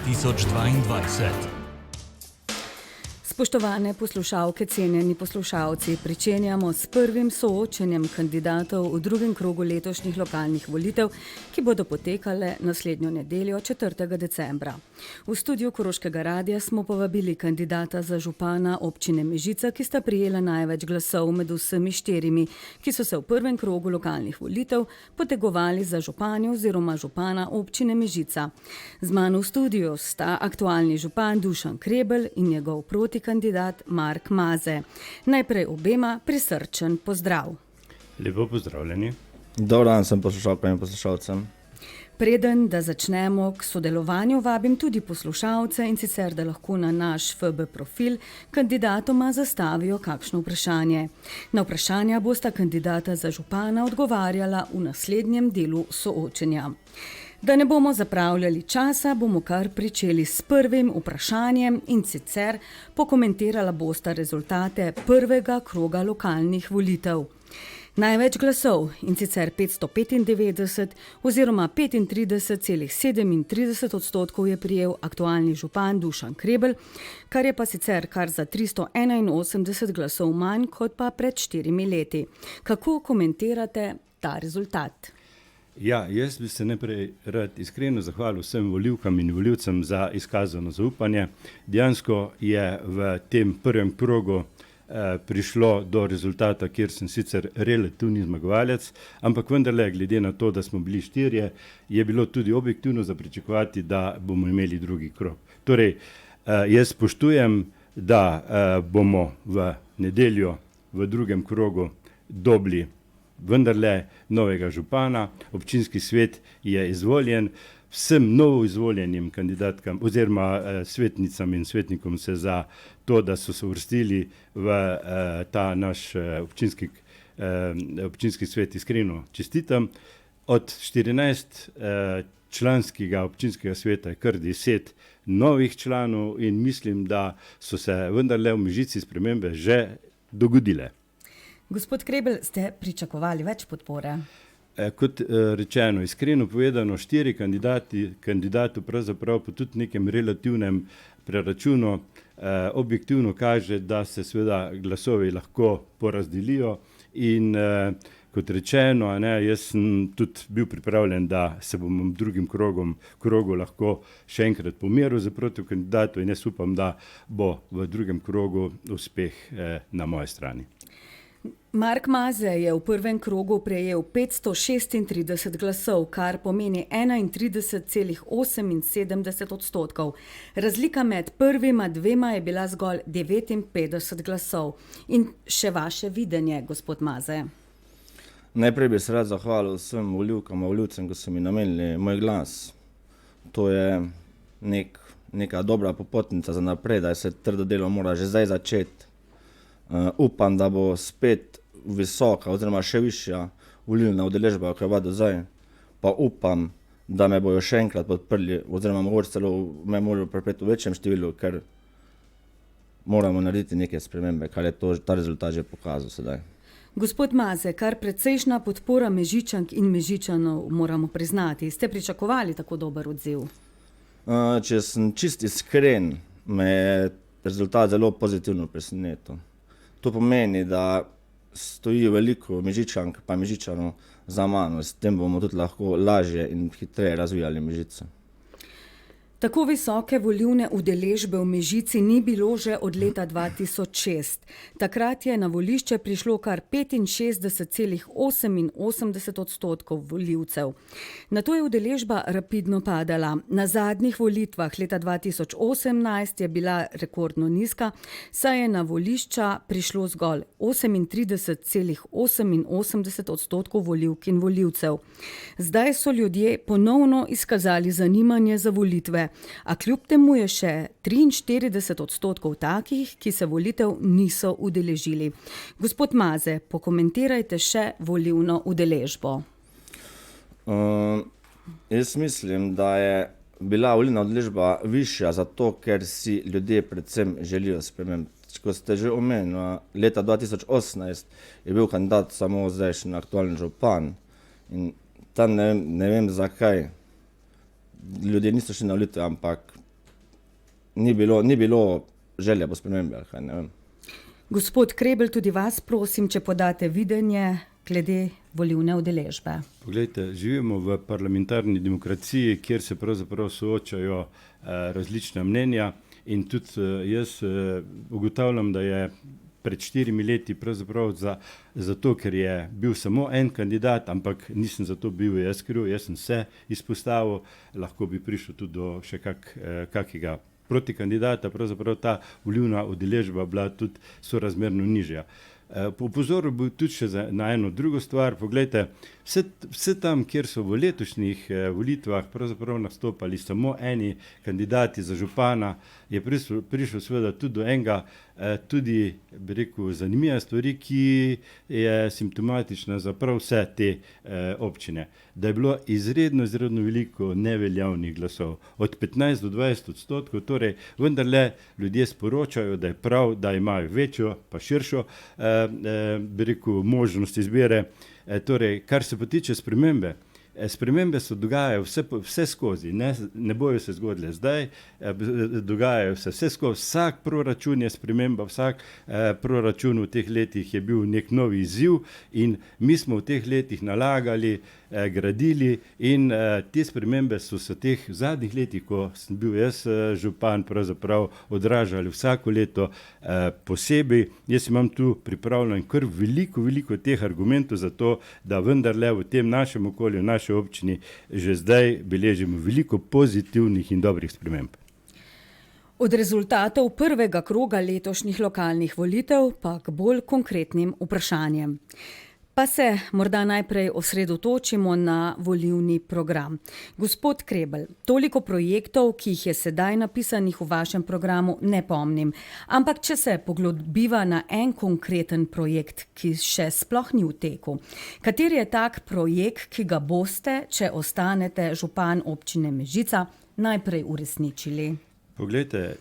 2022. Spoštovane poslušalke, cenjeni poslušalci, pričenjamo s prvim soočenjem kandidatov v drugem krogu letošnjih lokalnih volitev, ki bodo potekale naslednjo nedeljo 4. decembra. V studiu Koroškega radia smo povabili kandidata za župana občine Mežica, ki sta prijela največ glasov med vsemi štirimi, ki so se v prvem krogu lokalnih volitev potegovali za županje oziroma župana občine Mežica. Z mano v studiu sta aktualni župan Dušan Krebel in njegov kandidat Mark Maze. Najprej obema prisrčen pozdrav. Lepo pozdravljeni. Dobar dan sem poslušalkam in poslušalcem. Preden da začnemo k sodelovanju, vabim tudi poslušalce in sicer, da lahko na naš FB profil kandidatoma zastavijo kakšno vprašanje. Na vprašanja bosta kandidata za župana odgovarjala v naslednjem delu soočenja. Da ne bomo zapravljali časa, bomo kar pričeli s prvim vprašanjem in sicer pokomentirala bosta rezultate prvega kroga lokalnih volitev. Največ glasov, in sicer 595 oziroma 35,37% je prijel aktualni župan Dušan Krebel, kar je pa sicer kar za 381 glasov manj kot pa pred 4 leti. Kako komentirate ta rezultat? Ja, jaz bi se najprej rad iskreno zahvalil vsem volivkam in volivcem za izkazano zaupanje. Dejansko je v tem prvem krogu prišlo do rezultata, kjer sem sicer relativni zmagovalec, ampak vendarle, glede na to, da smo bili štirje, je bilo tudi objektivno za pričakovati, da bomo imeli drugi krog. Torej, jaz spoštujem, da bomo v nedeljo v drugem krogu dobili vendarle novega župana. Občinski svet je izvoljen. Vsem novo izvoljenim kandidatkam oziroma svetnicam in svetnikom se za to, da so se uvrstili v ta naš občinski svet, iskreno čestitam. Od 14 članskega občinskega sveta je kar 10 novih članov in mislim, da so se vendarle v Mežici spremembe že dogodile. Gospod Krebel, ste pričakovali več podpore? Kot rečeno, iskreno povedano, 4 kandidatu pravzaprav po tudi nekem relativnem preračunu objektivno kaže, da se seveda glasovi lahko porazdelijo in kot rečeno, jaz sem tudi bil pripravljen, da se bom v drugem krogu lahko še enkrat pomeril za proti kandidatu in jaz upam, da bo v drugem krogu uspeh na moji strani. Mark Maze je v prvem krogu prejel 536 glasov, kar pomeni 31,78%. Razlika med prvima dvema je bila zgolj 59 glasov. In še vaše videnje, gospod Maze. Najprej bi se rad zahvalil vsem volivkam in volivcem, ki so mi namenili moj glas. To je neka dobra popotnica za naprej, da se trdo delo mora že zdaj začeti. Upam, da bo spet visoka oziroma še višja volilna udeležba, kot je bila do zdaj. Pa upam, da me bojo še enkrat podprli oziroma mogoče celo me morajo podpreti v večjem številu, ker moramo narediti neke spremembe, kar je ta rezultat že pokazal sedaj. Gospod Maze, kar precejšnja podpora Mežičank in Mežičanov moramo priznati. Ste pričakovali tako dober odziv? Če sem čist iskren, me je rezultat zelo pozitivno presenetil. To pomeni, da stoji veliko Mežičank pa Mežičanov za mano. S tem bomo tudi lahko lažje in hitreje razvijali Mežico. Tako visoke volilne udeležbe v Mežici ni bilo že od leta 2006. Takrat je na volišče prišlo kar 65,88% volivcev. Nato je udeležba rapidno padala. Na zadnjih volitvah leta 2018 je bila rekordno nizka, saj je na volišča prišlo zgolj 38,88% volivk in volivcev. Zdaj so ljudje ponovno izkazali zanimanje za volitve. A kljub temu je še 43% takih, ki se volitev niso udeležili. Gospod Maze, pokomentirajte še volilno udeležbo. Jaz mislim, da je bila volilna udeležba višja zato, ker si ljudje predvsem želijo sprememb. Ko ste že omenili, leta 2018 je bil kandidat samo zdajšnji aktualni župan in tam ne vem zakaj. Ljudje niso šli na volitve, ampak ni bilo želje po spremembi, ali kaj, ne vem. Gospod Krebel, tudi vas prosim, če podate videnje glede volilne udeležbe. Poglejte, živimo v parlamentarni demokraciji, kjer se pravzaprav soočajo različna mnenja in tudi jaz ugotavljam, da je pred 4 leti pravzaprav zato, ker je bil samo en kandidat, ampak nisem zato bil jaz kriv, jaz sem se izpostavil, lahko bi prišel tudi do še kakega protikandidata, pravzaprav ta volilna udeležba bila tudi sorazmerno nižja. Opozoril bi tudi še na eno drugo stvar. Poglejte, vse tam, kjer so v letošnjih volitvah pravzaprav nastopali samo eni kandidati za župana, je prišel seveda tudi do enega, tudi, bi rekel, zanimiva stvari, ki je simptomatična za prav vse te občine. Da je bilo izredno veliko neveljavnih glasov, od 15 do 20%, torej vendarle ljudje sporočajo, da je prav, da imajo večjo pa širšo, bi rekel, možnost izbire. Torej, kar se pa tiče spremembe, spremembe se dogajajo vse skozi, ne bojo se zgodile zdaj, dogajajo se vse skozi, vsak proračun je sprememba, vsak proračun v teh letih je bil nek novi izziv in mi smo v teh letih nalagali, gradili in te spremembe so se teh zadnjih letih, ko sem bil jaz župan, pravzaprav odražali vsako leto posebej. Jaz imam tu pripravljeno kar veliko teh argumentov za to, da vendarle v tem našem okolju, naši občini že zdaj beležimo veliko pozitivnih in dobrih sprememb. Od rezultatov prvega kroga letošnjih lokalnih volitev pa k bolj konkretnim vprašanjem. Pa se morda najprej osredotočimo na volilni program. Gospod Krebel, toliko projektov, ki jih je sedaj napisanih v vašem programu, ne pomnim. Ampak če se poglobiva na en konkreten projekt, ki še sploh ni v teku, kateri je tak projekt, ki ga boste, če ostanete župan občine Mežica, najprej uresničili? Poglejte,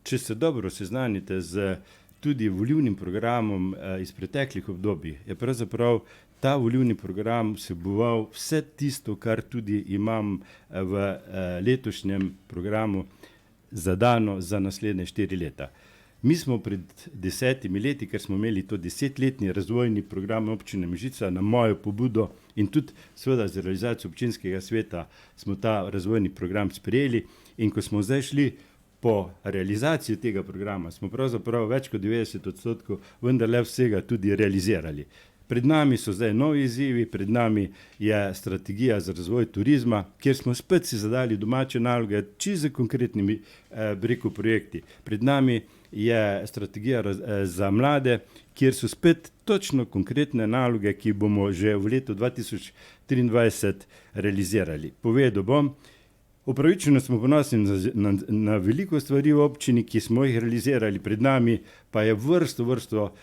če se dobro seznanite z tudi volilnim programom iz preteklih obdobij, je pravzaprav ta volilni program vseboval vse tisto, kar tudi imam v letošnjem programu zadano za naslednje 4 leta. Mi smo pred 10 leti, ker smo imeli to 10-letni razvojni program občine Mežica na mojo pobudo in tudi seveda z realizacijo občinskega sveta smo ta razvojni program sprejeli in ko smo zdaj šli po realizaciji tega programa, smo pravzaprav več kot 90% vendarle vsega tudi realizirali. Pred nami so zdaj novi izzivi, pred nami je strategija za razvoj turizma, kjer smo spet si zadali domače naloge, čisto konkretnimi projekti. Pred nami je strategija za mlade, kjer so spet točno konkretne naloge, ki bomo že v letu 2023 realizirali. Povedal bom, upravičeno smo ponosni na veliko stvari v občini, ki smo jih realizirali, pred nami pa je vrsto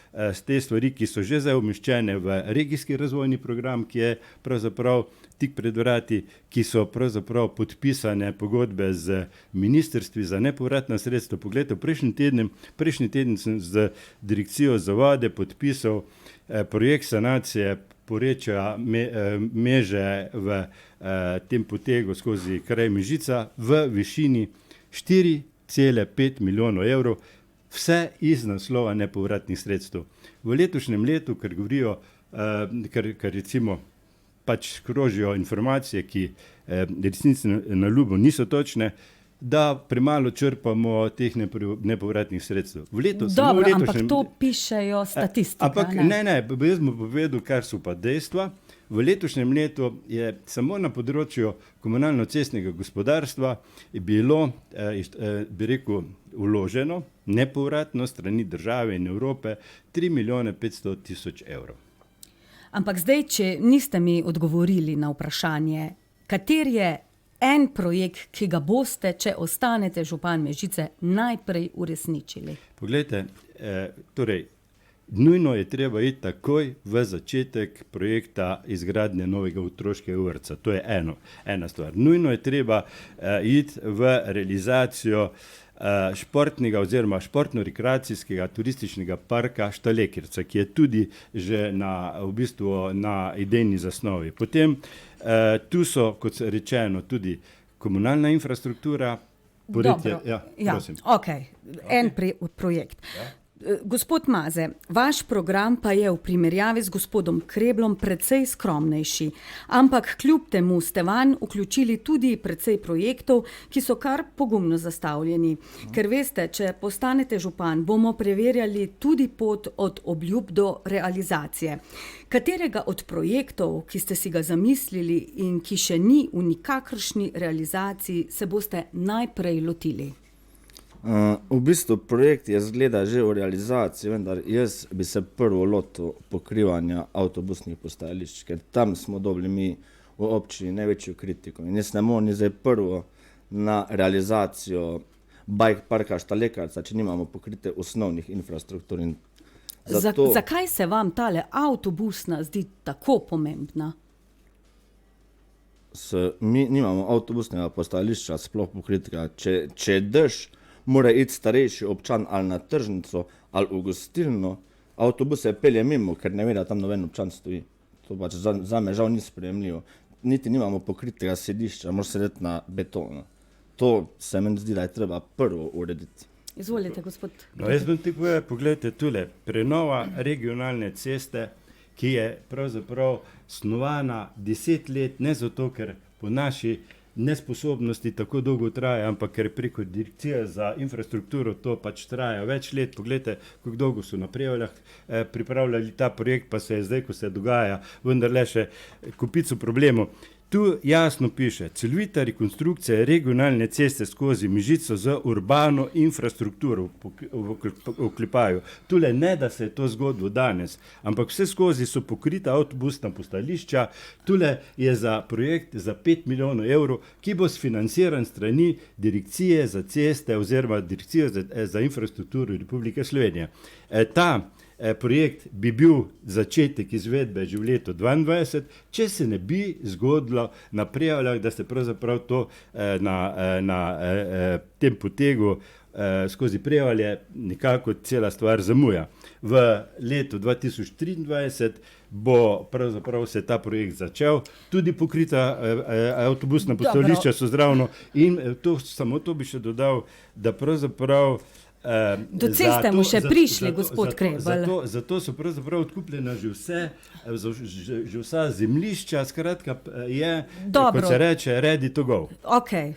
te stvari, ki so že zdaj umeščene v regijski razvojni program, ki je pravzaprav tik pred vrati, ki so pravzaprav podpisane pogodbe z ministrstvi za nepovratna sredstva. Poglejte, prejšnji teden sem z direkcijo za vode podpisal projekt sanacije porečja Meže v tem potegu skozi kraj Mežica v višini 4,5 milijonov evrov, vse iz naslova nepovratnih sredstev. V letošnjem letu, ker govorijo, ker recimo pač krožijo informacije, ki resnici na ljubo niso točne, da premalo črpamo teh nepovratnih sredstev. Dobro, ampak to pišejo statistike. Ampak ne, jaz bom povedal, kar so pa dejstva. V letošnjem letu je samo na področju komunalno-cestnega gospodarstva bilo, bi rekel, vloženo nepovratno strani države in Evrope 3.500.000 evrov. Ampak zdaj, če niste mi odgovorili na vprašanje, kater je en projekt, ki ga boste, če ostanete župan Mežice, najprej uresničili? Poglejte, torej, nujno je treba iti takoj v začetek projekta izgradnje novega otroškega vrtca. To je ena stvar. Nujno je treba iti v realizacijo športnega oziroma športno-rekreacijskega turističnega parka Štalekrica, ki je tudi že na idejni zasnovi. Potem tu so, kot rečeno, tudi komunalna infrastruktura, Poretje, Dobro. ja, prosim. Okay. En projekt. Ja. Gospod Maze, vaš program pa je v primerjavi z gospodom Kreblom precej skromnejši, ampak kljub temu ste vanj vključili tudi precej projektov, ki so kar pogumno zastavljeni. Ker veste, če postanete župan, bomo preverjali tudi pot od obljub do realizacije. Katerega od projektov, ki ste si ga zamislili in ki še ni v nikakršni realizaciji, se boste najprej lotili? V bistvu projekt je zgleda že v realizaciji, vendar jaz bi se prvo lotil pokrivanja avtobusnih postajališč, ker tam smo dobili mi v občini največjo kritiko. In jaz ne morem ni zdaj prvo na realizacijo bike parka Štalekarca, če nimamo pokrite osnovnih infrastruktur. In Zakaj se vam tale avtobusna zdi tako pomembna? Mi nimamo avtobusnega postajališča sploh pokritega. Če je dež, mora iti starejši občan ali na tržnico ali v gostilno, avtobuse pelje mimo, ker ne ve, da tam noben občan stoji. To pač zame žal ni sprejemljivo. Niti nimamo pokritega sedišča, moraš sedeti na betonu. To se meni zdi, da je treba prvo urediti. Izvolite, gospod. No, jaz bom ti povedal, poglejte tule, prenova regionalne ceste, ki je pravzaprav snovana 10 let, ne zato, ker po naši nesposobnosti tako dolgo traja, ampak ker preko direkcije za infrastrukturo to pač traja več let. Poglejte, kako dolgo so na Prevaljah pripravljali ta projekt, pa se je zdaj, ko se dogaja, vendarle še kupico problemov. Tu jasno piše, celovita rekonstrukcija regionalne ceste skozi Mežico z urbano infrastrukturo v oklepaju. Tule ne, da se je to zgodilo danes, ampak vse skozi so pokrita avtobusna postajališča. Tule je za projekt za 5 milijonov evrov, ki bo sfinanciran strani Direkcije za ceste oziroma Direkcije za infrastrukturo Republike Slovenije. Ta projekt bi bil začetek izvedbe že v letu 2022, če se ne bi zgodilo na Prevaljah, da se pravzaprav to na tem potegu skozi Prevalje nekako cela stvar zamuja. V letu 2023 bo pravzaprav se ta projekt začel, tudi pokrita avtobusna postajališča so zravno in samo to bi še dodal, da pravzaprav do ceste mu še prišli, gospod Krebel. Zato so pravzaprav odkupljena že vsa zemljišča, skratka je, kot se reče, ready to go. Ok,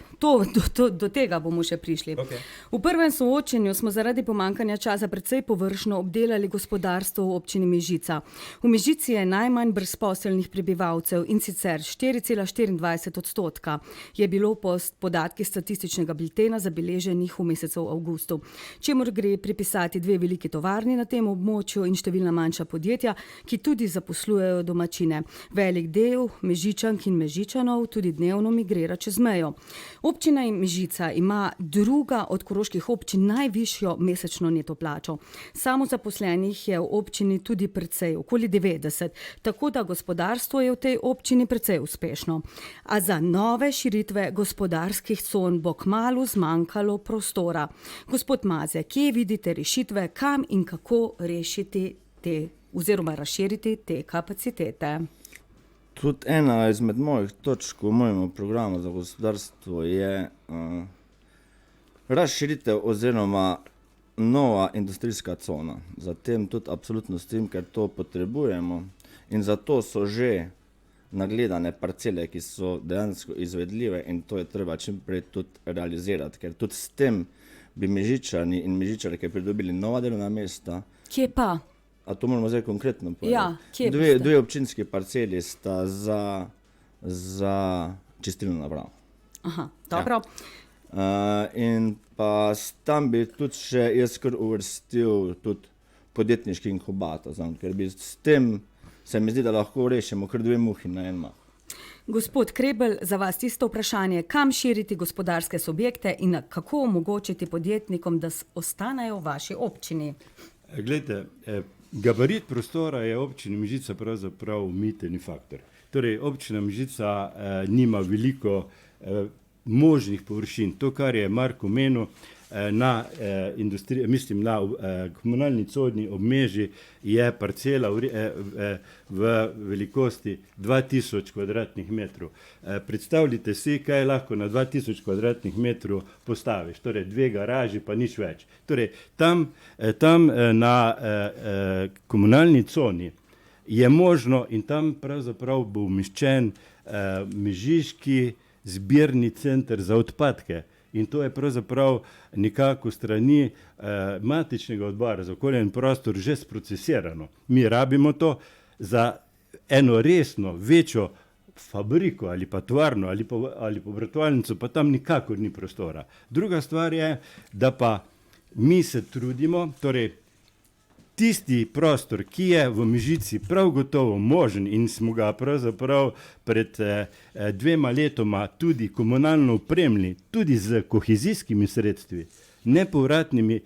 do tega bomo še prišli. Okay. V prvem soočenju smo zaradi pomanjkanja časa precej površno obdelali gospodarstvo v občini Mežica. V Mežici je najmanj brezposelnih prebivalcev in sicer 4,24% je bilo po podatkih statističnega biltena zabeleženih v mesecu avgustu. Čemur gre pripisati 2 veliki tovarni na tem območju in številna manjša podjetja, ki tudi zaposlujejo domačine. Velik del Mežičank in Mežičanov tudi dnevno migrira čez mejo. Občina Mežica ima druga od koroških občin najvišjo mesečno neto plačo. Samozaposlenih je v občini tudi precej, okoli 90, tako da gospodarstvo je v tej občini precej uspešno. A za nove širitve gospodarskih con bo kmalu zmanjkalo prostora. Gospod Maze, kje vidite rešitve, kam in kako rešiti te oziroma razširiti te kapacitete? Tudi ena izmed mojih točk v mojem programu za gospodarstvo je razširitev oziroma nova industrijska cona. Zatem tudi absolutno s tem, ker to potrebujemo in zato so že nagledane parcele, ki so dejansko izvedljive in to je treba čimprej tudi realizirati, ker tudi s tem bi Mežičani in Mežičanke pridobili nova delovna mesta. Kje pa? A to moramo zdaj konkretno povedati? Ja, kje dve občinski parceli sta za čistilno napravo. Aha, dobro. Ja. In pa tam bi tudi še jaz kar uvrstil tudi podjetniški inkubator, ker bi s tem se mi zdi, da lahko rešimo kar 2 muhi na en mah. Gospod Krebel, za vas isto vprašanje, kam širiti gospodarske subjekte in kako omogočiti podjetnikom, da ostanejo v vaši občini? Glejte, gabarit prostora je občina Mežica pravzaprav umitteni faktor. Torej, občina Mežica nima veliko možnih površin. To, kar je Marko omenil, na komunalni coni ob Meži je parcela v velikosti 2000 kvadratnih metrov. Predstavljite si, kaj lahko na 2000 kvadratnih metrov postaviš, torej 2 garaži pa nič več. Torej, tam na komunalni coni je možno in tam pravzaprav bo umeščen mežiški zbirni center za odpadke. In to je pravzaprav nekako strani matičnega odbora za okolje in prostor že sprocesirano. Mi rabimo to za eno resno, večjo fabriko ali pa tovarno ali pa obratovalnico, pa tam nikakor ni prostora. Druga stvar je, da pa mi se trudimo, torej tisti prostor, ki je v Mežici prav gotovo možen in smo ga pravzaprav pred 2 letoma tudi komunalno opremili, tudi z kohezijskimi sredstvi, nepovratnimi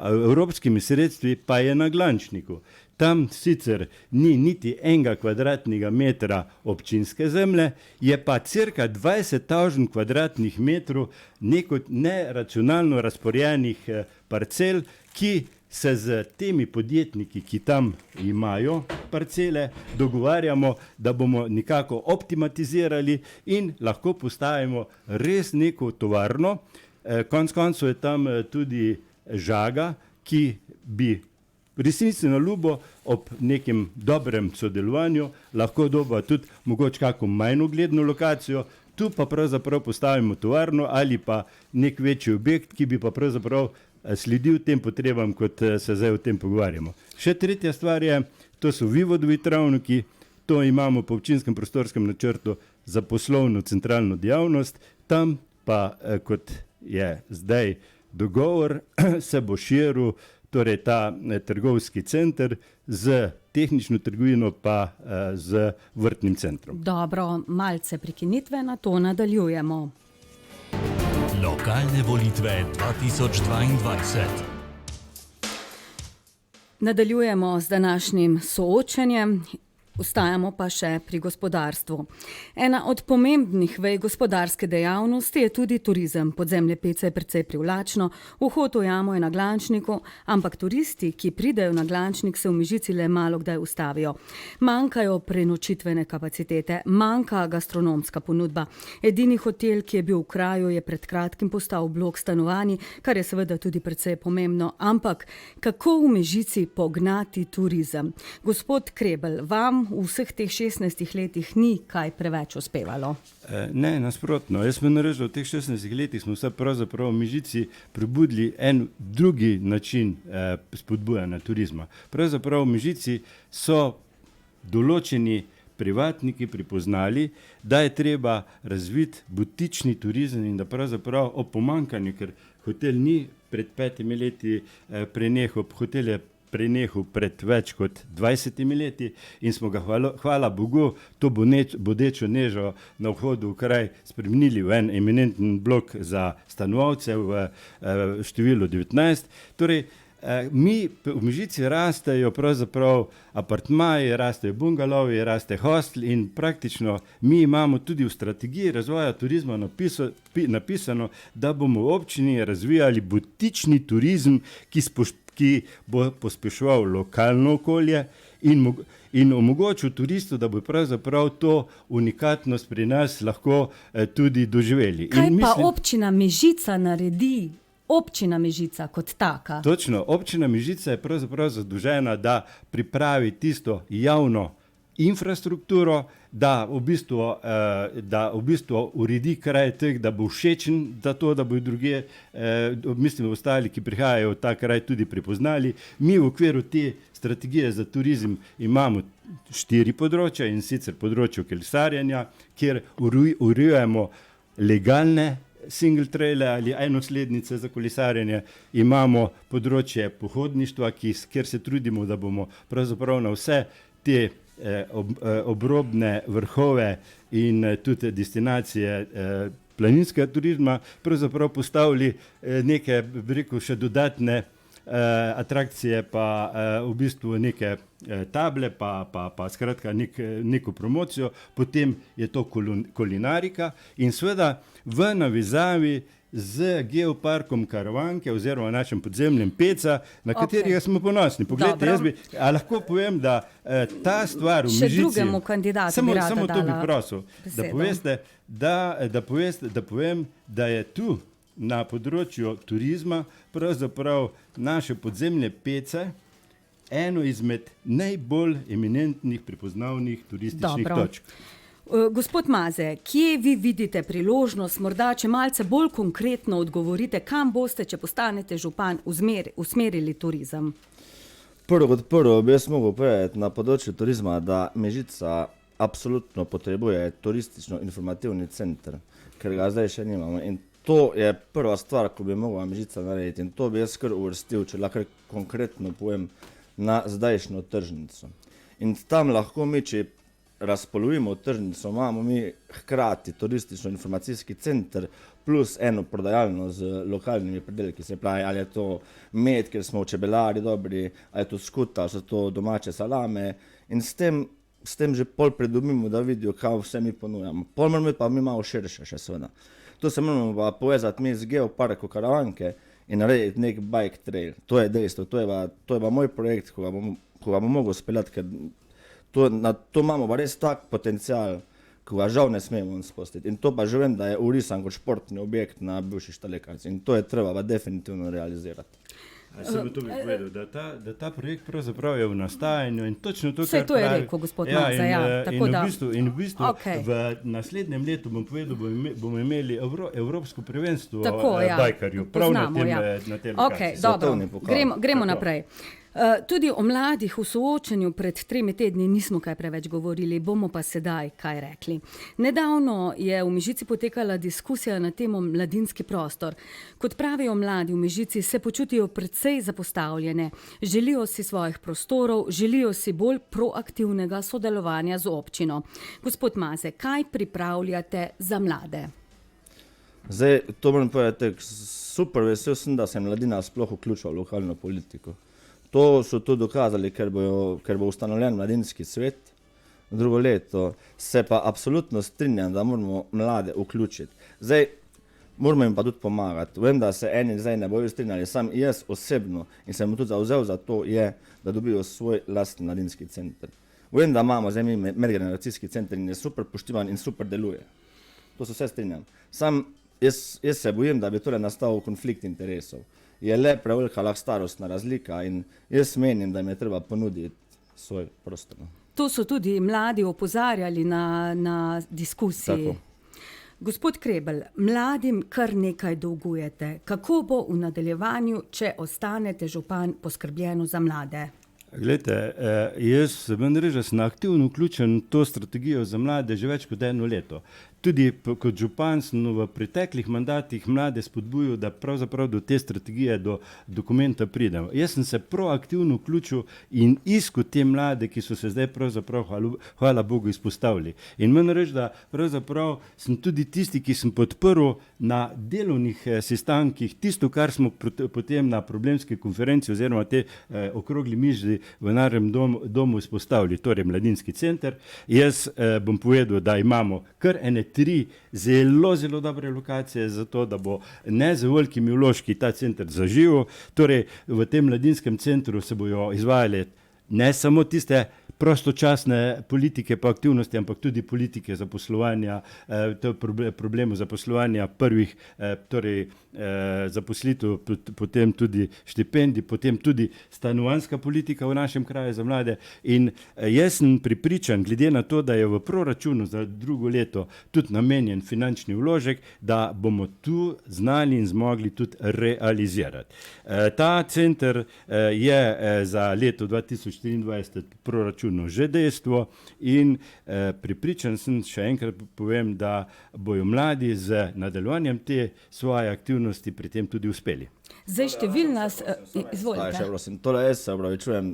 evropskimi sredstvi, pa je na Glančniku. Tam sicer ni niti 1 kvadratnega metra občinske zemlje, je pa cirka 20.000 kvadratnih metrov neracionalno razporejenih parcel, ki se z temi podjetniki, ki tam imajo parcele, dogovarjamo, da bomo nekako optimizirali in lahko postavimo res neko tovarno. Konec koncev je tam tudi žaga, ki bi resnici na ljubo ob nekem dobrem sodelovanju lahko doba tudi mogoče kako manj ugledno lokacijo, tu pa pravzaprav postavimo tovarno ali pa nek večji objekt, ki bi pa pravzaprav sledil tem potrebam, kot se zdaj o tem pogovarjamo. Še tretja stvar je, to so vivodovi travniki, to imamo po občinskem prostorskem načrtu za poslovno centralno dejavnost, tam pa, kot je zdaj dogovor, se bo širil torej ta trgovski center z tehnično trgovino pa z vrtnim centrom. Dobro, malce prekinitve, na to nadaljujemo. Lokalne volitve 2022. Nadaljujemo z današnjim soočenjem. Ostajamo pa še pri gospodarstvu. Ena od pomembnih vej gospodarske dejavnosti je tudi turizem. Podzemlje Pece je precej privlačno, vhod v jamo je na Glančniku, ampak turisti, ki pridejo na Glančnik, se v Mežici le malo kdaj ustavijo. Manjkajo prenočitvene kapacitete, manjka gastronomska ponudba. Edini hotel, ki je bil v kraju, je pred kratkim postal blok stanovanj, kar je seveda tudi precej pomembno. Ampak kako v Mežici pognati turizem? Gospod Krebel, vam v vseh teh 16 letih ni kaj preveč uspevalo? Ne, nasprotno. Jaz sem narežil, v teh 16 letih smo se pravzaprav v Mežici prebudili en drugi način spodbujanja turizma. Pravzaprav v Mežici so določeni privatniki pripoznali, da je treba razviti butični turizem in da pravzaprav o pomanjkanju, ker hotel ni pred 5 leti prenehal, hotel je prenehal pred več kot 20 leti in smo ga, hvala Bogu, to bodečo nežo na vhodu v kraj spremenili v en eminenten blok za stanovalce v številu 19. Torej, mi v Mežici rastejo pravzaprav apartmaji, rastejo bungalovi, raste hostel in praktično mi imamo tudi v strategiji razvoja turizma napisano, da bomo v občini razvijali butični turizem, ki bo pospeševal lokalno okolje in omogočil turistu, da bo pravzaprav to unikatnost pri nas lahko tudi doživeli. Kaj pa občina Mežica naredi? Občina Mežica kot taka. Točno, občina Mežica je pravzaprav zadolžena, da pripravi tisto javno infrastrukturo, da v bistvu uredi kraj tak, da bo všečen za to, da bodo druge, mislim, ostali, ki prihajajo v ta kraj, tudi prepoznali. Mi v okviru te strategije za turizem imamo 4 področja, in sicer področje kolesarjenja, kjer urejamo legalne single traile ali enoslednice za kolesarjenje. Imamo področje pohodništva, kjer se trudimo, da bomo pravzaprav na vse te obrobne vrhove in tudi destinacije planinskega turizma pravzaprav postavili neke, bi rekel, še dodatne atrakcije pa v bistvu neke table, pa skratka neko promocijo, potem je to kulinarika in seveda v navezavi z geoparkom Karavanke oziroma našim podzemljem Peca, na katerega smo ponosni. Poglejte, lahko povem, da ta stvar v Mežici... Še drugemu kandidatu bi rada samo to bi dala prosil, da poveste, da povem, da je tu na področju turizma pravzaprav naše podzemlje Pece eno izmed najbolj eminentnih prepoznavnih turističnih točk. Gospod Maze, kje vi vidite priložnost, morda če malce bolj konkretno odgovorite, kam boste, če postanete župan, usmerili turizem? Prvo kot prvo bi jaz mogel povedati na področju turizma, da Mežica absolutno potrebuje turistično-informativni center, ker ga zdaj še nimamo. In to je prva stvar, ko bi mogla Mežica narediti. In to bi jaz kar uvrstil, če lahko konkretno povem, na zdajšnjo tržnico. In tam lahko mi, če razpolovimo tržnico, imamo mi hkrati turistično-informacijski center plus eno prodajalno z lokalnimi pridelki, se pravi, ali je to med, ker smo čebelari dobri, ali je to skuta, ali so to domače salame in s tem že pol pridobimo, da vidijo, kaj vse mi ponujamo. Pol moramo pa mi malo širše še seveda. To se moramo pa povezati mi z geoparkom Karavanke in narediti nek bike trail. To je dejstvo, to je pa moj projekt, ko ga bom mogel speljati, ker to imamo pa res tak potencial, ko ga žal ne smemo spustiti. In to pa že vem, da je urisan kot športni objekt na bivši Štalekarci. In to je treba pa definitivno realizirati. Sem to bi povedal, da ta projekt pravzaprav je v nastajanju in točno to, kar pravi. Vse to je rekel gospod Maza, In v bistvu v naslednjem letu bom povedal, bomo imeli Evropsko prvenstvo bajkarju. Prav na tej lokaciji. Dobro, gremo naprej. Tudi o mladih v soočenju pred 3 tedni nismo kaj preveč govorili, bomo pa sedaj kaj rekli. Nedavno je v Mežici potekala diskusija na temo mladinski prostor. Kot pravijo mladi v Mežici, se počutijo precej zapostavljene, želijo si svojih prostorov, želijo si bolj proaktivnega sodelovanja z občino. Gospod Maze, kaj pripravljate za mlade? Zdaj, to moram povedati, super vesel sem, da se je mladina sploh vključila v lokalno politiko. To so tudi dokazali, ker bo ustanovljen mladinski svet drugo leto. Se pa absolutno strinjam, da moramo mlade vključiti. Zdaj, moramo jim pa tudi pomagati. Vem, da se eni zdaj ne bojo strinjali, sam jaz osebno in sem tudi zavzel za to, je, da dobijo svoj lastni mladinski center. Vem, da imamo zdaj mi medgeneracijski center in je super poštiman in super deluje. To se vse strinjam. Sam jaz se bojim, da bi torej nastal konflikt interesov. Je le prevelika lahko starostna razlika in jaz menim, da jim je treba ponuditi svoj prostor. To so tudi mladi opozarjali na diskusiji. Tako. Gospod Krebel, mladim kar nekaj dolgujete. Kako bo v nadaljevanju, če ostanete župan, poskrbljeno za mlade? Glejte, jaz sem reči, da sem aktivno vključen v to strategijo za mlade že več kot 1 leto. Tudi kot župan sem v preteklih mandatih mlade spodbujal, da pravzaprav do te strategije, do dokumenta pridemo. Jaz sem se proaktivno vključil in iskal te mlade, ki so se zdaj pravzaprav, hvala Bogu, izpostavili. In moram reči, da pravzaprav sem tudi tisti, ki sem podprl na delovnih sestankih tisto, kar smo potem na problemski konferenci oziroma te okrogli mizi v našem domu izpostavili, torej mladinski center. Jaz bom povedal, da imamo kar 3 zelo dobre lokacije za to, da bo ne z velikimi vložki ta center zaživel. Torej, v tem mladinskem centru se bojo izvajale ne samo tiste prostočasne politike pa aktivnosti, ampak tudi politike zaposlovanja, to je problem zaposlovanja prvih, torej zaposlitev, potem tudi štipendij, potem tudi stanovanjska politika v našem kraju za mlade. In jaz sem pripričan, glede na to, da je v proračunu za drugo leto tudi namenjen finančni vložek, da bomo tu znali in zmogli tudi realizirati. Ta center je za leto 2024 proračun že dejstvo in pripričan sem, še enkrat povem, da bojo mladi z nadaljevanjem te svoje aktivnosti pri tem tudi uspeli. Zdaj številna, izvolite. Tole jaz se opravičujem,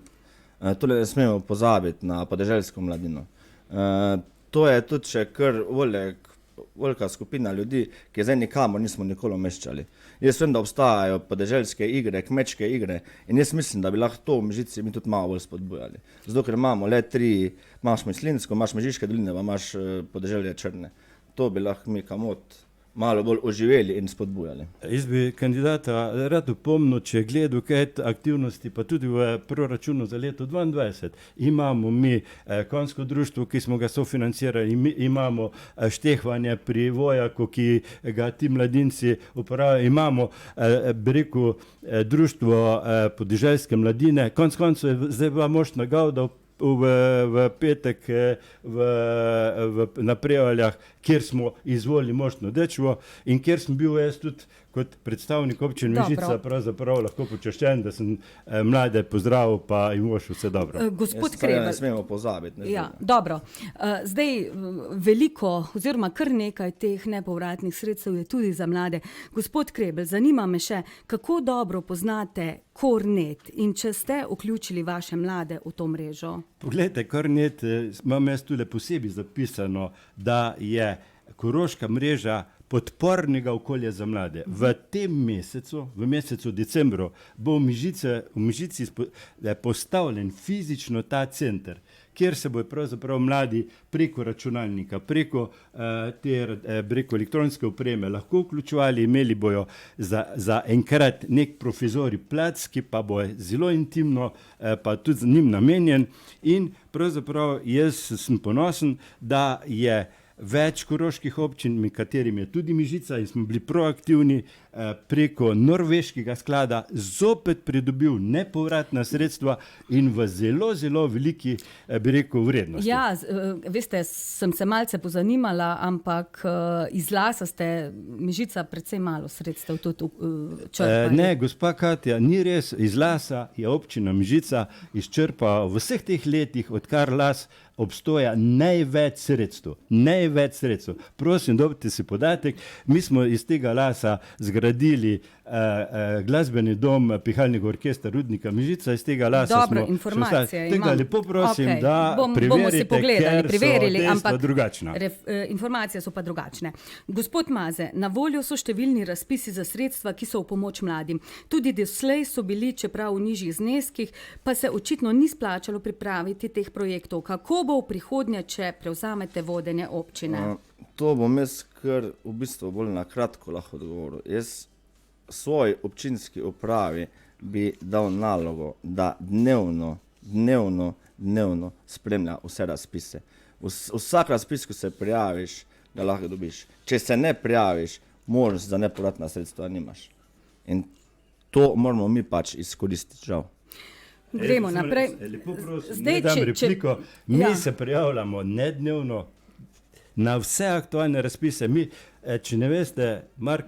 tole ne smemo pozabiti na podeželsko mladino. To je tudi še kar velika skupina ljudi, ki zdaj nikamor nismo nikoli umeščali. Jaz vem, da obstajajo podeželske igre, kmečke igre in jaz mislim, da bi lahko to v Mežici mi tudi malo bolj spodbujali. Zato, ker imamo le 3, imaš Mislinjsko, imaš Mežiške doline, pa imaš podeželje Črne. To bi lahko mi kamot malo bolj oživeli in spodbujali. Jaz bi kandidata rad opomnil, če je gledal kaj aktivnosti, pa tudi v proračunu za leto 2022. Imamo mi konjsko društvo, ki smo ga sofinancirali, imamo štehvanje pri vojaku, ki ga ti mladinci uporabljajo, imamo društvo podeželske mladine. Konec koncev je zdaj bila možna Gavda v petek na Prevaljah, kjer smo izvolili moštno dečvo in kjer sem bil jaz tudi kot predstavnik občine Mežica pravzaprav lahko počaščen, da sem mlade pozdravil pa jim všel vse dobro. Gospod Krebel. Ne smemo pozabiti. Ja, dobro. Zdaj veliko oziroma kar nekaj teh nepovratnih sredstev je tudi za mlade. Gospod Krebel, zanima me še, kako dobro poznate Kornet in če ste vključili vaše mlade v to mrežo? Poglejte, Kornet, imam jaz tudi posebej zapisano, da je koroška mreža podpornega okolja za mlade. V tem mesecu, v mesecu decembru, bo v Mežici postavljen fizično ta center, kjer se bojo pravzaprav mladi preko računalnika, preko elektronske opreme lahko vključevali, imeli bojo za enkrat nek profesori plac, ki pa bo zelo intimno, pa tudi njim namenjen. In pravzaprav jaz sem ponosen, da je več koroških občin, med katerimi je tudi Mežica in smo bili proaktivni preko norveškega sklada, zopet pridobil nepovratna sredstva in v zelo, zelo veliki, bi rekel, vrednosti. Ja, veste, sem se malce pozanimala, ampak iz Lasa ste Mežica precej malo sredstev tudi črpali. Ne, gospa Katja, ni res. Iz Lasa je občina Mežica izčrpala v vseh teh letih, odkar Las obstoja, največ sredstev. Prosim, dobite si podatek. Mi smo iz tega Lasa zgradili glasbeni dom Pihalnega orkestra Rudnika Mežica, iz tega Lasa dobro, informacije imam. Tega lepo prosim, da preverite, ker so dejstva drugačna. Informacije so pa drugačne. Gospod Maze, na voljo so številni razpisi za sredstva, ki so v pomoč mladim. Tudi doslej so bili, čeprav v nižjih zneskih, pa se očitno ni splačalo pripraviti teh projektov. Kako bo v prihodnje, če prevzamete vodenje občine? To bom jaz kar v bistvu bolj na kratko lahko odgovoril. Jaz svoji občinski upravi bi dal nalogo, da dnevno spremlja vse razpise. Vsak razpis, ko se prijaviš, ga lahko dobiš. Če se ne prijaviš, možnost za nepovratna sredstva nimaš. In to moramo mi pač izkoristiti, žal. Gremo naprej. Lepo prosim, ne dam repliko. Mi se prijavljamo nednevno na vse aktualne razpise. Mi, če ne veste, Mark,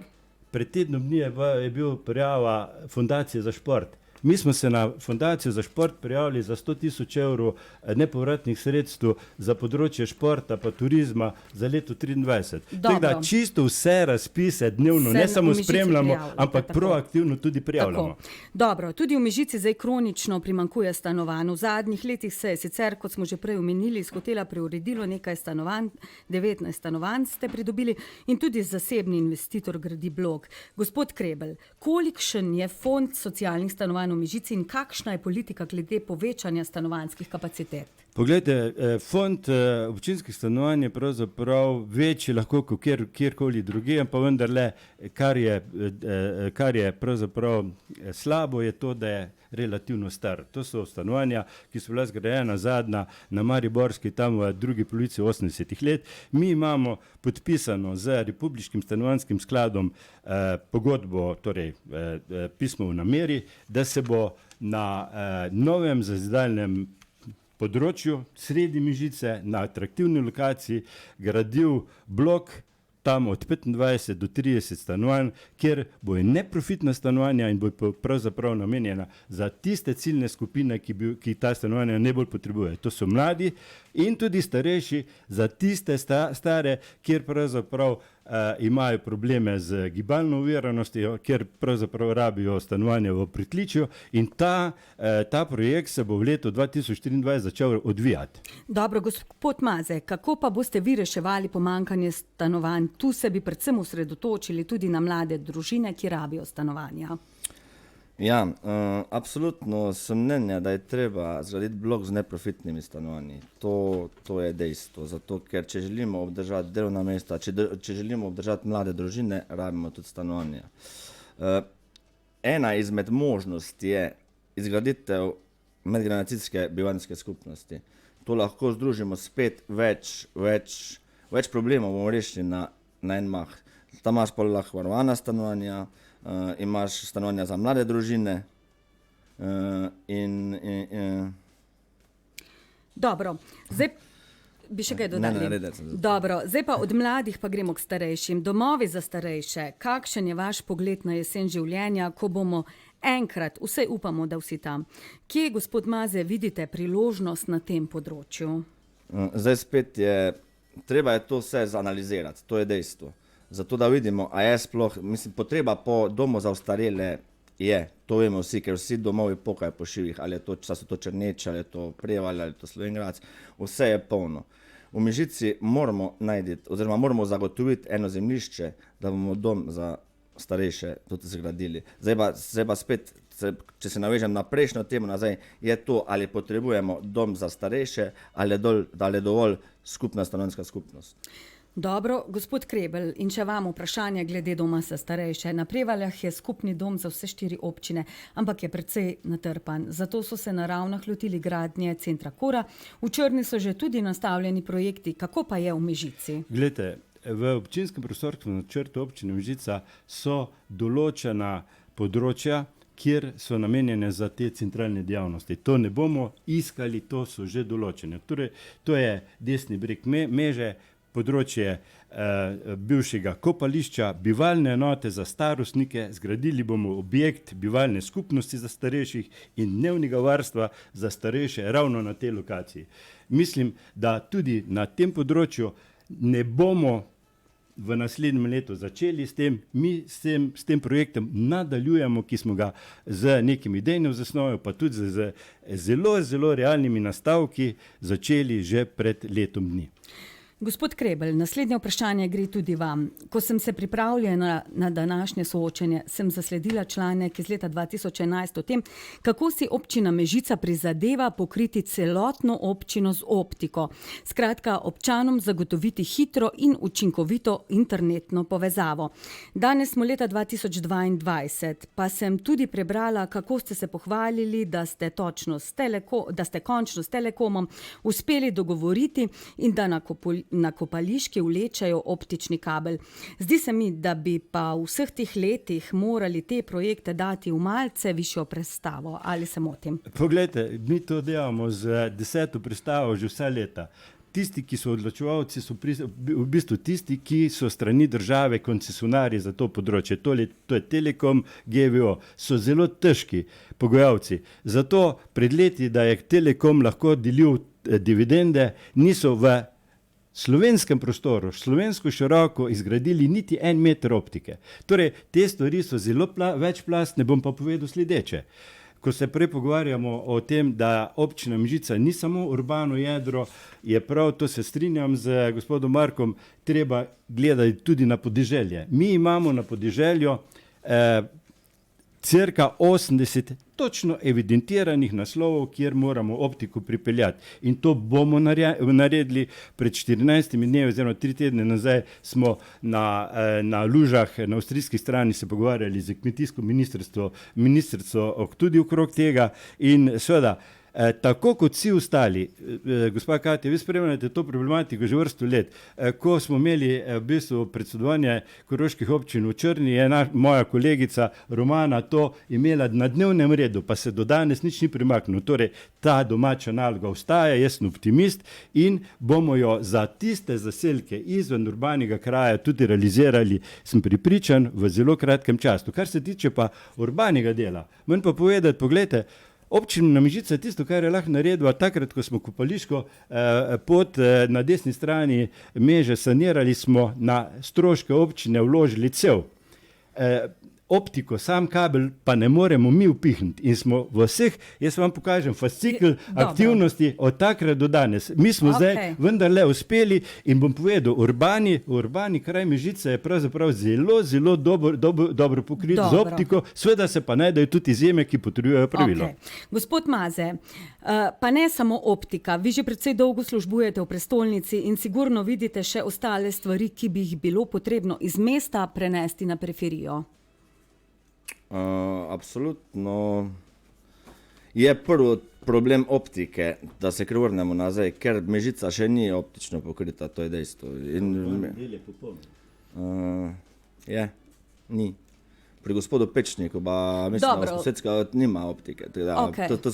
pred tednom dni je bil prijava Fundacije za šport. Mi smo se na Fundacijo za šport prijavili za 100.000 evrov nepovratnih sredstev za področje športa pa turizma za leto 2023. Tako da čisto vse razpise dnevno ne samo spremljamo, ampak proaktivno tudi prijavljamo. Dobro, tudi v Mežici zdaj kronično primanjkuje stanovanj. V zadnjih letih se je sicer, kot smo že prej omenili, iz hotela preuredilo nekaj stanovanj, 19 stanovanj ste pridobili in tudi zasebni investitor gradi blok. Gospod Krebel, kolikšen je fond socialnih stanovanj v Mežici in kakšna je politika glede povečanja stanovanjskih kapacitet? Poglejte, fond občinskih stanovanj je pravzaprav večji lahko kot kjerkoli drugi, pa vendarle, kar je pravzaprav slabo, je to, da je relativno star. To so stanovanja, ki so bila zgrajena zadnja na Mariborski, tam v drugi polovici 80. let. Mi imamo podpisano z Republiškim stanovanjskim skladom pogodbo, torej pismo v nameri, da se bo na novem zazidalnem področju sredi Mežice na atraktivni lokaciji gradil blok tam od 25 do 30 stanovanj, kjer bojo neprofitna stanovanja in bojo pravzaprav namenjena za tiste ciljne skupine, ki ta stanovanja najbolj potrebujejo. To so mladi in tudi starejši, za tiste stare, kjer pravzaprav imajo probleme z gibalno oviranostjo, ker pravzaprav rabijo stanovanja v pritličju in ta projekt se bo v letu 2024 začel odvijati. Dobro, gospod Maze, kako pa boste vi reševali pomankanje stanovanj? Tu se bi predvsem osredotočili tudi na mlade družine, ki rabijo stanovanja. Ja, absolutno sem mnenja, da je treba zgraditi blok z neprofitnimi stanovanji. To je dejstvo, zato ker če želimo obdržati delovna mesta, če želimo obdržati mlade družine, rabimo tudi stanovanja. Ena izmed možnosti je izgraditev medgeneracijske bivanjske skupnosti. To lahko združimo spet več problemov bomo rešili na en mah. Tam imaš pa lahko varovana stanovanja, imaš stanovanja za mlade družine in Dobro, zdaj bi še kaj dodali. Dobro, zdaj pa od mladih pa gremo k starejšim. Domovi za starejše, kakšen je vaš pogled na jesen življenja, ko bomo enkrat, vsej upamo, da vsi tam. Kje, gospod Maze, vidite priložnost na tem področju? Zdaj spet treba je to vse zanalizirati, to je dejstvo. Zato da vidimo, a je sploh, potreba po domu za ostarele je, to vemo vsi, ker vsi domovi pokajo po šivih, ali so to Črneče, ali je to Prevalj, ali je to Slovenj Gradec, vse je polno. V Mežici moramo najti, oziroma moramo zagotoviti eno zemljišče, da bomo dom za starejše tudi zgradili. Zdaj pa spet, če se navežem na prejšnjo temo nazaj, je to, ali potrebujemo dom za starejše, ali je dovolj skupna stanovanjska skupnost. Dobro, gospod Krebel, in če vam vprašanje glede doma za starejše. Na Prevaljah je skupni dom za vse 4 občine, ampak je precej natrpan. Zato so se na Ravnah lotili gradnje centra Kora. V Črni so že tudi nastavljeni projekti. Kako pa je v Mežici? Glejte, v občinskem prostorskem načrtu občine Mežica so določena področja, kjer so namenjene za te centralne dejavnosti. To ne bomo iskali, to so že določene. Torej, to je desni breg Meže, področje bivšega kopališča, bivalne enote za starostnike, zgradili bomo objekt bivalne skupnosti za starejših in dnevnega varstva za starejše ravno na tej lokaciji. Mislim, da tudi na tem področju ne bomo v naslednjem letu začeli s tem, mi s tem projektom nadaljujemo, ki smo ga z nekim idejnim zasnovom, pa tudi z zelo realnimi nastavki začeli že pred letom dni. Gospod Krebel, naslednje vprašanje gre tudi vam. Ko sem se pripravljala na današnje soočenje, sem zasledila članek iz leta 2011 o tem, kako si občina Mežica prizadeva pokriti celotno občino z optiko. Skratka, občanom zagotoviti hitro in učinkovito internetno povezavo. Danes smo leta 2022, pa sem tudi prebrala, kako ste se pohvalili, da ste končno s Telekomom uspeli dogovoriti in da na kopališki vlečajo optični kabel. Zdi se mi, da bi pa v vseh teh letih morali te projekte dati v malce višjo prestavo. Ali se motim? Poglejte, mi to delamo z 10. prestavo že vsa leta. Tisti, ki so odločevalci, so v bistvu tisti, ki so strani države koncesionarji za to področje. To je Telekom, GVO. So zelo težki pogajalci. Zato pred leti, da je Telekom lahko delil dividende, niso v slovenskem prostoru, slovensko široko izgradili niti 1 meter optike. Torej, te stvari so zelo večplastne, bom pa povedal sledeče. Ko se prej pogovarjamo o tem, da občina Mežica ni samo urbano jedro, je prav, to se strinjam z gospodom Markom, treba gledati tudi na podeželje. Mi imamo na podeželju cirka 80 točno evidentiranih naslovov, kjer moramo optiko pripeljati. In to bomo naredili. Pred 14 dnevi oziroma 3 tedne nazaj smo na Lužah, na avstrijski strani se pogovarjali z kmetijsko ministrstvo tudi okrog tega in seveda, tako kot vsi ostali, gospa Katja, vi spremljate to problematiko že vrsto let. Ko smo imeli v bistvu predsedovanje koroških občin v Črni, je moja kolegica Romana to imela na dnevnem redu, pa se do danes nič ni premaknilo. Torej, ta domača naloga ostaja, jaz sem optimist in bomo jo za tiste zaselke izven urbanega kraja tudi realizirali, sem prepričan, v zelo kratkem času. Kar se tiče pa urbanega dela, moram pa povedati, poglejte, Občina Mežica je tisto, kar je lahko naredila takrat, ko smo kopališko pot na desni strani Meže sanirali, smo na stroške občine vložili cev. Optiko, sam kabel pa ne moremo mi upihniti in smo v vseh, jaz vam pokažem fascikl aktivnosti od takrat do danes. Mi smo zdaj vendarle uspeli in bom povedal, urbani kraj Mežica je pravzaprav zelo dobro pokrit z optiko, seveda se pa najdejo tudi izjeme, ki potrebujejo pravilo. Gospod Maze, pa ne samo optika, vi že precej dolgo službujete v prestolnici in sigurno vidite še ostale stvari, ki bi jih bilo potrebno iz mesta prenesti na periferijo. Absolutno je prvo problem optike, da se vrnemo nazaj, ker Mežica še ni optično pokrita, to je dejstvo. Del je popoln. Ni. Pri gospodu Pečniku, pa mislim, da Sosedska nima optike.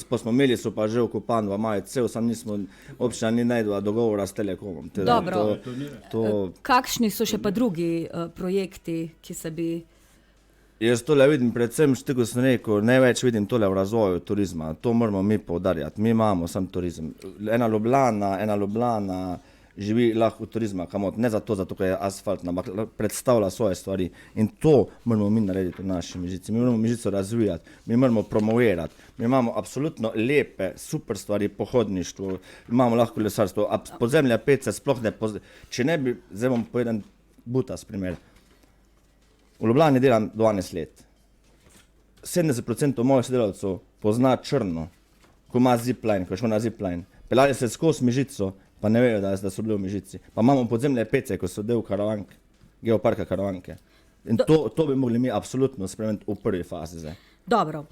To smo imeli, so pa že okopan, v maju cel, sam nismo, občina ni najdela dogovora s Telekomom. Dobro. Kakšni so še pa drugi projekti, ki se bi... Jaz tole vidim predvsem, tako sem rekel, največ vidim tole v razvoju turizma. To moramo mi poudarjati. Mi imamo sam turizem. Ena Ljubljana živi lahko v turizma, kamot. Ne zato, ker je asfaltna, ampak predstavlja svoje stvari. In to moramo mi narediti v naši Mežici. Mi moramo Mežico razvijati, mi moramo promovirati. Mi imamo absolutno lepe, super stvari, pohodništvo, imamo lahko lesarstvo, podzemlja pece sploh ne Če ne bi, zdaj bom povedal butas primer. V Ljubljani delam 12 let. 70% mojih sodelavcev pozna Črno, ko ima zipline, ko je šel na zipline. Peljali se skozi Mežico, pa ne vejo, da so bili v Mežici. Pa imamo podzemlje pece, ko so del Karavanke, geoparka Karavanke. In to bi mogli mi absolutno spremeniti v prvi fazi zdaj. Dobro.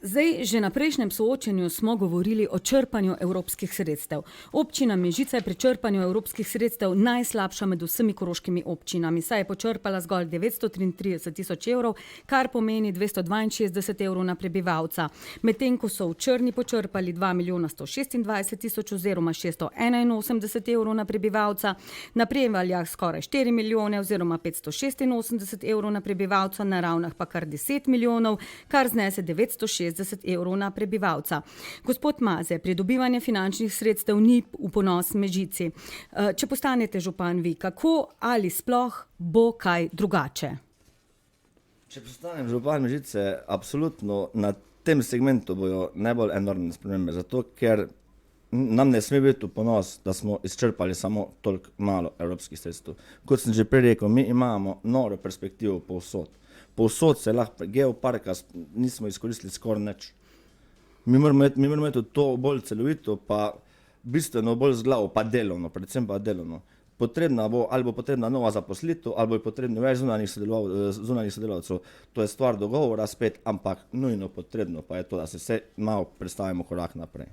Zdaj, že na prejšnjem soočenju smo govorili o črpanju evropskih sredstev. Občina Mežica je pri črpanju evropskih sredstev najslabša med vsemi koroškimi občinami, saj je počrpala zgolj 933.000 evrov, kar pomeni 262 evrov na prebivalca. Medtem ko so v Črni počrpali 2.126.000 oziroma 681 evrov na prebivalca, na Prevaljah skoraj 4 milijone oziroma 586 evrov na prebivalca, na Ravnah pa kar 10 milijonov, kar znese 960 evrov na prebivalca. Gospod Maze, pridobivanje finančnih sredstev ni v ponos Mežici. Če postanete župan vi, kako ali sploh bo kaj drugače? Če postanem župan Mežice, absolutno na tem segmentu bojo najbolj enormne spremembe, zato ker nam ne sme biti v ponos, da smo izčrpali samo toliko malo evropskih sredstev. Kot sem že prej rekel, mi imamo noro perspektivo povsod. Povsod se lahko, geoparka nismo izkoristili skoraj nič. Mi moramo imeti to bolj celovito, pa bistveno bolj z glavo, pa delovno, predvsem pa delovno. Ali bo potrebna nova zaposlitev, ali bo potrebno več zunanjih sodelavcev. To je stvar dogovora spet, ampak nujno potrebno pa je to, da se vse malo predstavimo korak naprej.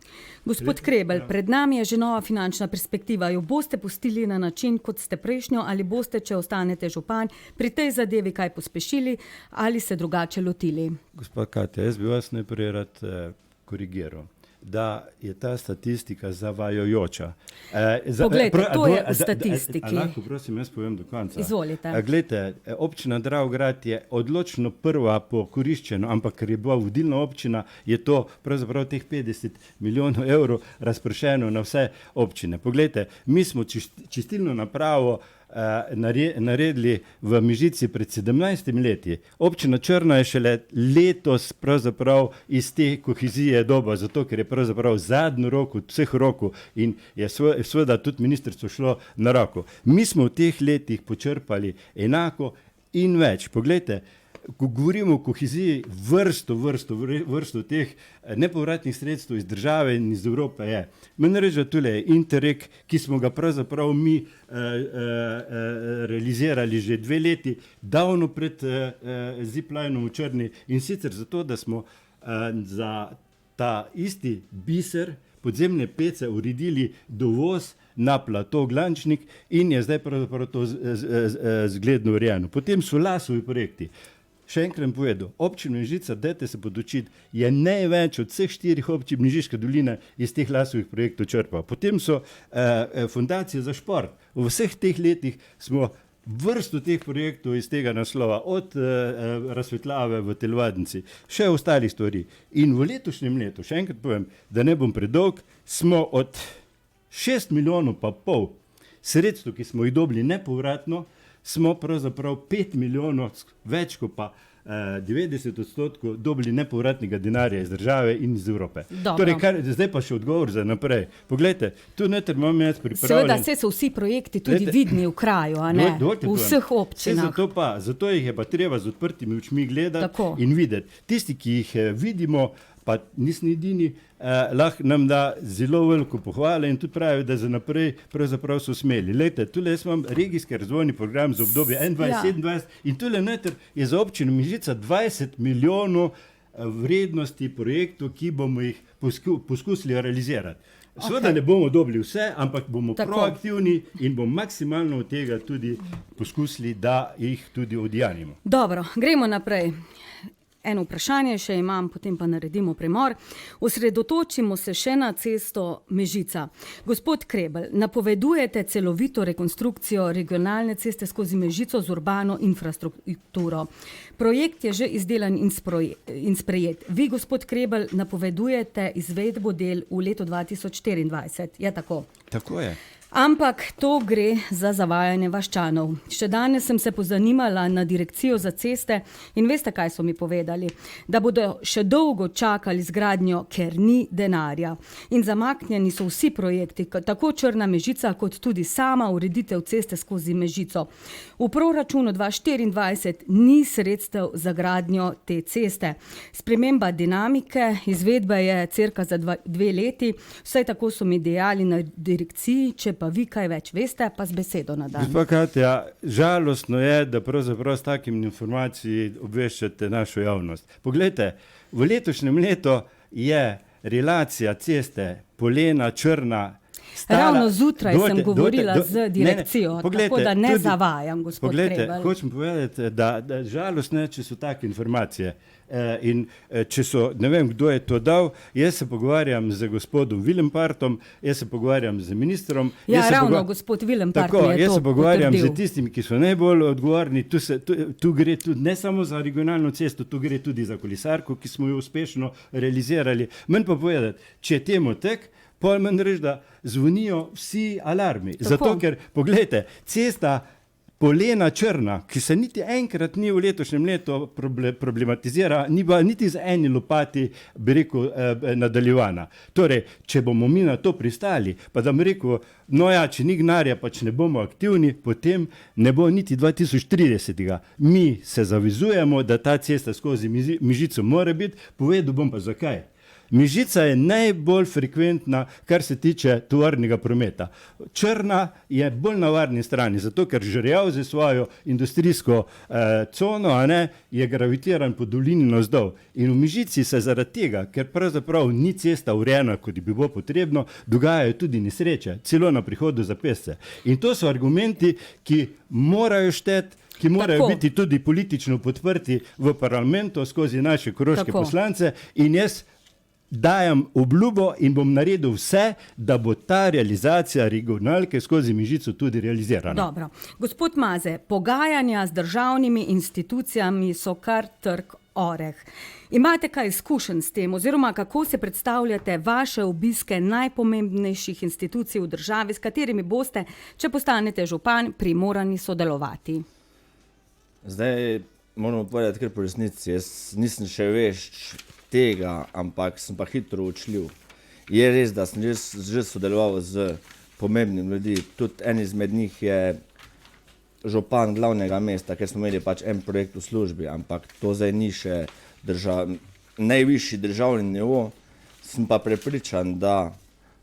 Gospod Krebel, pred nami je že nova finančna perspektiva. Jo boste pustili na način, kot ste prejšnjo, ali boste, če ostanete župan, pri tej zadevi kaj pospešili ali se drugače lotili? Gospod Katja, jaz bi vas najprej rad korigiral, da je ta statistika zavajajoča. Poglejte, to je v statistiki. Lahko, prosim, jaz povem do konca. Izvolite. Glejte, občina Dravograd je odločno prva po koriščenju, ampak ker je bila vodilna občina, je to pravzaprav teh 50 milijonov evrov razpršeno na vse občine. Poglejte, mi smo čistilno napravo naredili v Mežici pred 17 leti. Občina Črna je šele letos pravzaprav iz te kohezije doba, zato ker je pravzaprav zadnji rok od vseh rokov in je seveda tudi ministrstvo šlo na roko. Mi smo v teh letih počrpali enako in več. Poglejte, ko govorimo o koheziji, vrsto teh nepovratnih sredstev iz države in iz Evrope je. Meni reče, tule je Interreg, ki smo ga pravzaprav mi realizirali že 2 leti, davno pred ziplinom v Črni, in sicer zato, da smo za ta isti biser podzemne pece uredili dovoz na plato Glančnik in je zdaj pravzaprav to zgledno urejeno. Potem so Lasovi projekti. Še enkrat povedal, občina Mežica, dajte se podučiti, je največ od vseh 4 občin Mežiške doline iz teh Lasovih projektov črpal. Potem so fundacije za šport. V vseh teh letih smo vrsto teh projektov iz tega naslova, od razsvetljave v telovadnici, še ostalih stvari. In v letošnjem letu, še enkrat povem, da ne bom predolg, smo od 6,5 milijona sredstev, ki smo jih dobili nepovratno, smo pravzaprav 5 milijonov, več kot pa 90% dobili nepovratnega denarja iz države in iz Evrope. Torej, zdaj pa še odgovor za naprej. Poglejte, tu noter imam jaz pripravljen. Seveda, so vsi projekti tudi vidni v kraju, a ne? V vseh občinah. Zato jih je pa treba z odprtimi očmi gledati in videti. Tisti, ki jih vidimo, pa nismo edini, lahko nam da zelo veliko pohvale in tudi pravijo, da za naprej pravzaprav so smeli. Lejte, tule jaz imam regijski razvojni program za obdobje 2021-2027 in tule noter je za občino Mežica 20 milijonov vrednosti projektov, ki bomo jih poskusili realizirati. Seveda ne bomo dobili vse, ampak bomo proaktivni in bomo maksimalno od tega tudi poskusili, da jih tudi udejanjimo. Dobro, gremo naprej. Eno vprašanje še imam, potem pa naredimo premor. Osredotočimo se še na cesto Mežica. Gospod Krebel, napovedujete celovito rekonstrukcijo regionalne ceste skozi Mežico z urbano infrastrukturo. Projekt je že izdelan in sprejet. Vi, gospod Krebel, napovedujete izvedbo del v letu 2024. Je tako? Tako je. Ampak to gre za zavajanje vaščanov. Še danes sem se pozanimala na direkcijo za ceste in veste, kaj so mi povedali? Da bodo še dolgo čakali z gradnjo, ker ni denarja. In zamaknjeni so vsi projekti, tako Črna Mežica, kot tudi sama ureditev ceste skozi Mežico. V proračunu 2024 ni sredstev za gradnjo te ceste. Sprememba dinamike, izvedba je cirka za 2 leti, vsaj tako so mi dejali na direkciji, če pa vi kaj več veste, pa z besedo na dan. Gospa Katja, žalostno je, da pravzaprav s takimi informacijami obveščate našo javnost. Poglejte, v letošnjem letu je relacija ceste Polena, Črna stala. Ravno zjutraj sem govorila z direkcijo, tako da ne zavajam, gospod Krebel. Poglejte, hočem povedati, da žalostno je, če so take informacije. In če so, ne vem, kdo je to dal, jaz se pogovarjam z gospodom Vilempartom, jaz se pogovarjam z ministrom. Ja, ravno gospod Vilempart mi je to potrdil. Jaz se pogovarjam z tistimi, ki so najbolj odgovorni. Tu gre tudi ne samo za regionalno cesto, tu gre tudi za kolesarko, ki smo jo uspešno realizirali. Menj pa povedati, če je temu tek, pol manj reč, da zvonijo vsi alarmi. Zato, ker, poglejte, cesta Polena Črna, ki se niti enkrat ni v letošnjem letu problematizira, ni pa niti z eni lopati, bi rekel, nadaljevana. Torej, če bomo mi na to pristali, pa da bi rekel, no ja, če ni denarja, pa če ne bomo aktivni, potem ne bo niti 2030. Mi se zavezujemo, da ta cesta skozi Mežico mora biti, povedal bom pa zakaj. Mežica je najbolj frekventna, kar se tiče tovornega prometa. Črna je bolj na varni strani, zato ker Žerjav za svojo industrijsko cono, je gravitiran po dolini navzdol. In v Mežici se zaradi tega, ker pravzaprav ni cesta urejena, kot bi bilo potrebno, dogajajo tudi nesreče, celo na prihodu za pešce. In to so argumenti, ki morajo šteti, ki morajo biti tudi politično podprti v parlamentu skozi naše koroške poslance in jaz dajem obljubo in bom naredil vse, da bo ta realizacija regionalke skozi Mežico tudi realizirana. Dobro. Gospod Maze, pogajanja z državnimi institucijami so kar trg oreh. Imate kaj izkušenj s tem, oziroma kako se predstavljate vaše obiske najpomembnejših institucij v državi, s katerimi boste, če postanete župan, primorani sodelovati? Zdaj moramo povedati kar po resnici. Jaz nisem še vešč tega, ampak sem pa hitro učljiv. Je res, da sem že sodeloval z pomembnimi ljudmi, tudi en izmed njih je župan glavnega mesta, ker smo imeli pač en projekt v službi, ampak to zdaj ni še najvišji državni nivo, sem pa prepričan, da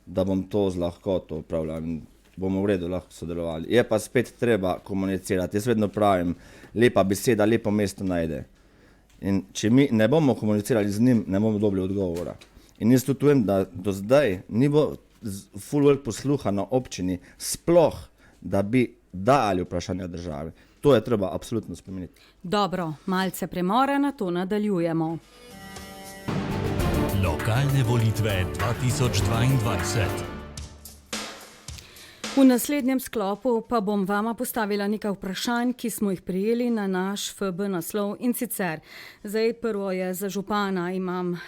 bom to z lahkoto upravljal in bomo v redu lahko sodelovali. Je pa spet treba komunicirati. Jaz vedno pravim, lepa beseda, lepo mesto najde. In če mi ne bomo komunicirali z njim, ne bomo dobili odgovora. In jaz tudi vem, da do zdaj ni bilo ful veliko posluha na občini, sploh, da bi dali vprašanja države. To je treba absolutno spremeniti. Dobro, malce premora, na to nadaljujemo. Lokalne volitve 2022. V naslednjem sklopu pa bom vama postavila nekaj vprašanj, ki smo jih prijeli na naš FB naslov, in sicer, zdaj prvo je za župana, imam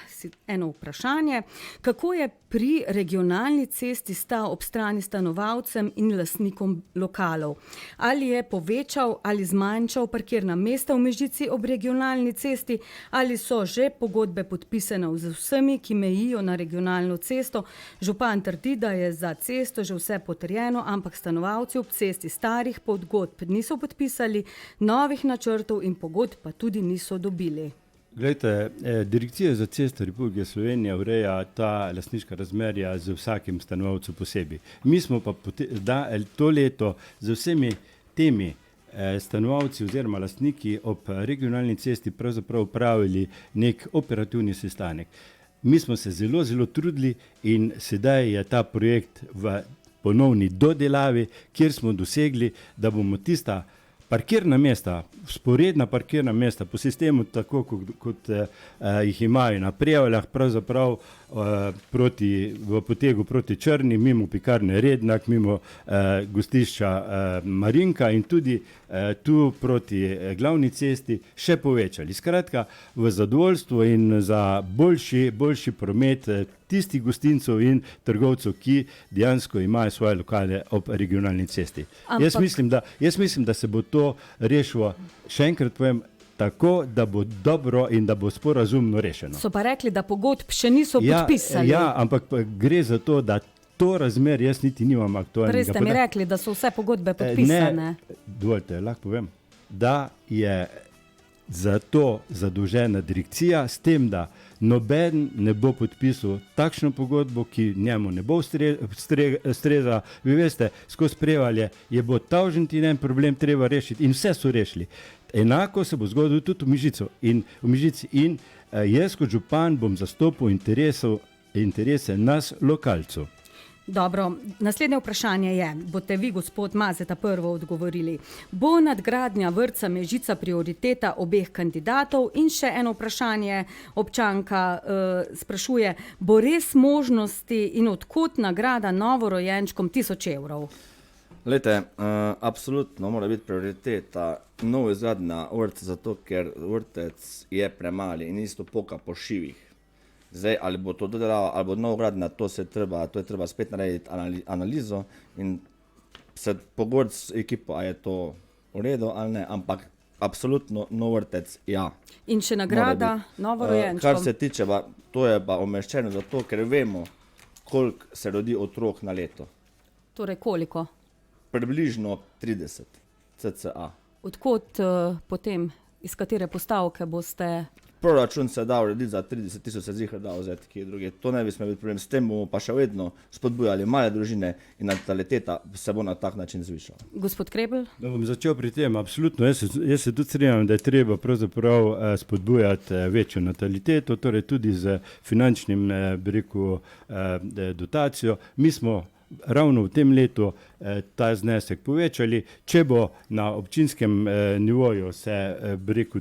eno vprašanje, kako je pri regionalni cesti stal ob strani stanovalcem in lastnikom lokalov? Ali je povečal ali zmanjšal parkirna mesta v Mežici ob regionalni cesti, ali so že pogodbe podpisane z vsemi, ki mejijo na regionalno cesto? Župan trdi, da je za cesto že vse potrjeno, ampak stanovalci ob cesti starih pogodb niso podpisali, novih načrtov in pogodb pa tudi niso dobili. Glejte, Direkcija za cesto Republike Slovenije ureja ta lastniška razmerja z vsakim stanovalcem posebej. Mi smo pa to leto z vsemi temi stanovalci oziroma lastniki ob regionalni cesti pravzaprav pravili nek operativni sestanek. Mi smo se zelo, zelo trudili in sedaj je ta projekt v ponovni dodelavi, kjer smo dosegli, da bomo tista parkirna mesta, vzporedna parkirna mesta po sistemu, tako kot jih imajo na Prevaljah, pravzaprav v potegu proti Črni, mimo Pikarne Rednak, mimo gostišča Marinka in tudi tu proti glavni cesti še povečali. Skratka, v zadovoljstvo in za boljši promet tistih gostincev in trgovcev, ki dejansko imajo svoje lokale ob regionalni cesti. Jaz mislim, da se bo to rešilo, še enkrat povem, tako, da bo dobro in da bo sporazumno rešeno. So pa rekli, da pogodb še niso podpisali. Ja, ampak gre za to, da to razmer jaz niti nimam aktualnega. Prej ste mi rekli, da so vse pogodbe podpisane. Dovolite, lahko povem, da je za to zadolžena direkcija, s tem, da noben ne bo podpisal takšno pogodbo, ki njemu ne bo ustrezala. Vi veste, skozi Prevalje je bo tavžen problem treba rešiti in vse so rešili. Enako se bo zgodilo tudi v Mežici. In jaz kot župan bom zastopil interese nas lokalcev. Dobro, naslednje vprašanje je, boste vi, gospod Mazeta, prvo odgovorili. Bo nadgradnja vrtca Mežica prioriteta obeh kandidatov? In še eno vprašanje, občanka sprašuje, bo res možnosti in odkot nagrada novorojenčkom 1000 evrov? Glejte, absolutno mora biti prioriteta nov izgradnja vrtca, zato ker vrtec je premali in isto poka po šivih. Zdaj, ali bo to dodelava, ali bo novogradnja, to je treba spet narediti analizo in se pogovoriti s ekipo, a je to v redu ali ne, ampak absolutno nov vrtec, ja. In še nagrada novorojenčkom? Kar se tiče, to je pa umeščeno zato, ker vemo, koliko se rodi otrok na leto. Torej koliko? Približno 30 cca. Odkot potem, iz katere postavke boste... Proračun se da urediti za 30 000, se zihar da vzeti kje druge. To ne bi smel biti problem. S tem bomo pa še vedno spodbujali male družine in nataliteta se bo na tak način zvišala. Gospod Krebel? Da bom začel pri tem. Absolutno. Jaz se tudi strinjam, da je treba pravzaprav spodbujati večjo nataliteto, torej tudi z finančnim dotacijo. Mi smo ravno v tem letu ta znesek povečali. Če bo na občinskem nivoju se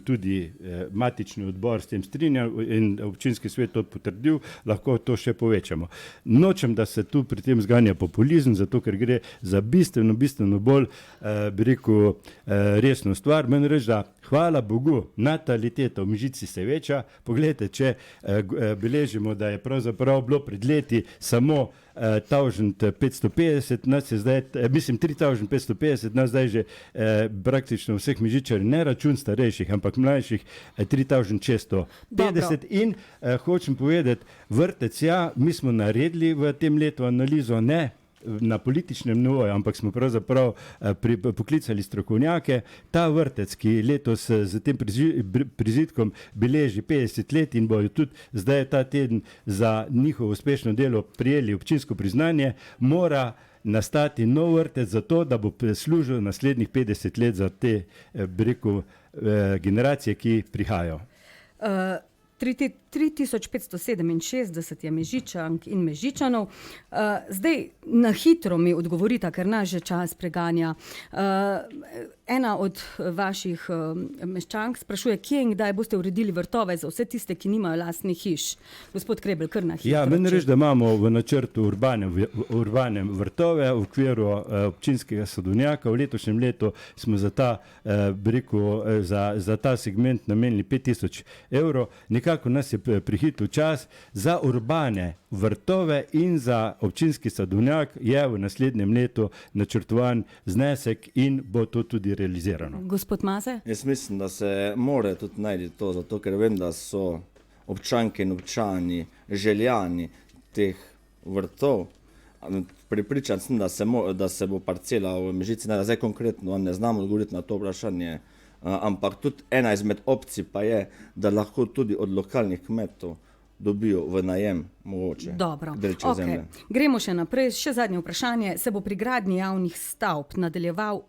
tudi matični odbor s tem strinjal in občinski svet to potrdil, lahko to še povečamo. Nočem, da se tu pri tem zganja populizem, zato ker gre za bistveno bolj resno stvar. Meni reči, da hvala Bogu, nataliteta v Mežici se veča. Poglejte, če beležimo, da je pravzaprav bilo pred leti samo 1550, nas je zdaj, 3550, nas zdaj že praktično vseh Mežičarjev, ne račun starejših, ampak mlajših 3650. In hočem povedati, vrtec, ja, mi smo naredili v tem letu analizo, ne na političnem nivoju, ampak smo pravzaprav poklicali strokovnjake. Ta vrtec, ki letos z tem prizidkom beleži 50 let in bojo tudi zdaj ta teden za njihovo uspešno delo prijeli občinsko priznanje, mora nastati nov vrtec za to, da bo služil naslednjih 50 let za te generacije, ki prihajajo. 3567 je Mežičank in Mežičanov. Zdaj na hitro mi odgovorite, ker nas že čas preganja. Ena od vaših meščank sprašuje, kje in kdaj boste uredili vrtove za vse tiste, ki nimajo lastnih hiš. Gospod Krebel, kar na hitro. Ja, meni reč, da imamo v načrtu urbanem vrtove v okviru občinskega sadovnjaka. V letošnjem letu smo za ta segment namenili 5.000 evrov. Nekako nas je prehitel čas. Za urbane vrtove in za občinski sadovnjak je v naslednjem letu načrtovan znesek in bo to tudi realizirano. Gospod Maze? Jaz mislim, da se mora tudi najti to, zato ker vem, da so občanke in občani željani teh vrtov. Pripričan sem, da se bo parcela v Mežici, zdaj konkretno vam ne znam odgovoriti na to vprašanje, ampak tudi ena izmed opcij pa je, da lahko tudi od lokalnih kmetov dobijo v najem mogoče. Dobro, zemlje. Gremo še naprej. Še zadnje vprašanje. Se bo pri gradnji javnih stavb nadaljeval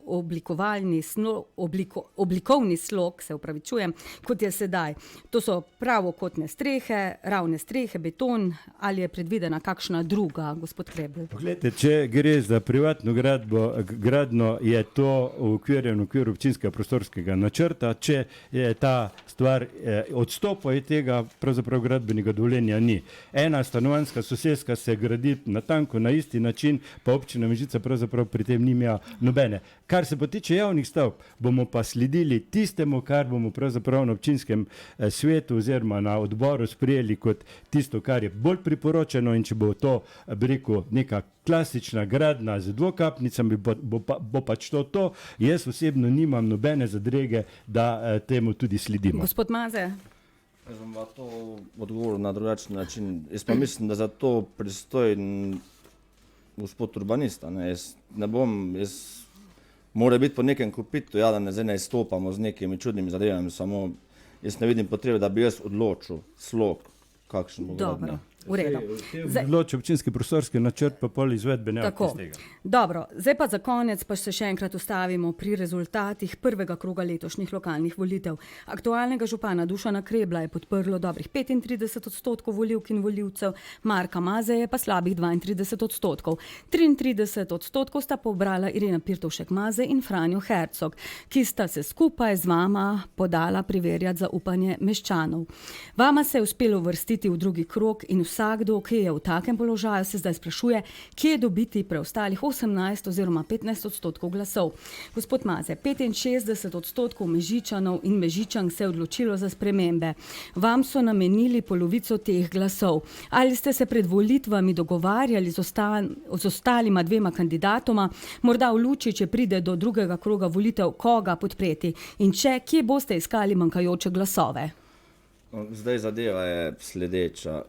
oblikovni slog, se opravičujem, kot je sedaj? To so pravokotne strehe, ravne strehe, beton, ali je predvidena kakšna druga, gospod Krebel? Poglejte, če gre za privatno gradnjo, je to v okviru občinskega prostorskega načrta. Če je ta stvar odstopa od tega, pravzaprav gradbenega dovoljenja ni. Ena stanovanjska soseska se gradi natanko na isti način, pa občina Mežica pravzaprav pri tem nima nobene. Kar se pa tiče javnih stavb, bomo pa sledili tistemu, kar bomo pravzaprav na občinskem svetu oziroma na odboru sprejeli kot tisto, kar je bolj priporočeno, in če bo to, bi rekel, neka klasična gradnja z dvokapnicami, bo pač to. Jaz osebno nimam nobene zadrege, da temu tudi sledimo. Gospod Maze? Jaz bom pa to odgovoril na drugačen način. Jaz pa mislim, da za to pristojen gospod urbanista. Jaz mora biti po nekem kopitu, da ne izstopamo z nekimi čudnimi zadevami, samo jaz ne vidim potrebe, da bi jaz odločil slog, kakšen bo gradnja. V redu. Odloči občinski prostorski načrt, pa pol izvedbene akte iz tega. Dobro, zdaj pa za konec pa se še enkrat ustavimo pri rezultatih prvega kroga letošnjih lokalnih volitev. Aktualnega župana Dušana Krebla je podprlo dobrih 35% volivk in volivcev, Marka Mazeje pa slabih 32%. 33% sta pobrala Irena Pirtovšek Maze in Franjo Hercog, ki sta se skupaj z vama podala preverjati zaupanje meščanov. Vama se je uspelo uvrstiti v drugi krog in vsakdo, ki je v takem položaju, se zdaj sprašuje, kje dobiti preostalih 18 oziroma 15% glasov. Gospod Maze, 65% Mežičanov in Mežičank se je odločilo za spremembe. Vam so namenili polovico teh glasov. Ali ste se pred volitvami dogovarjali z ostalima dvema kandidatoma, morda v luči, če pride do drugega kroga volitev, koga podpreti? In če, kje boste iskali manjkajoče glasove? Zdaj zadeva je sledeča.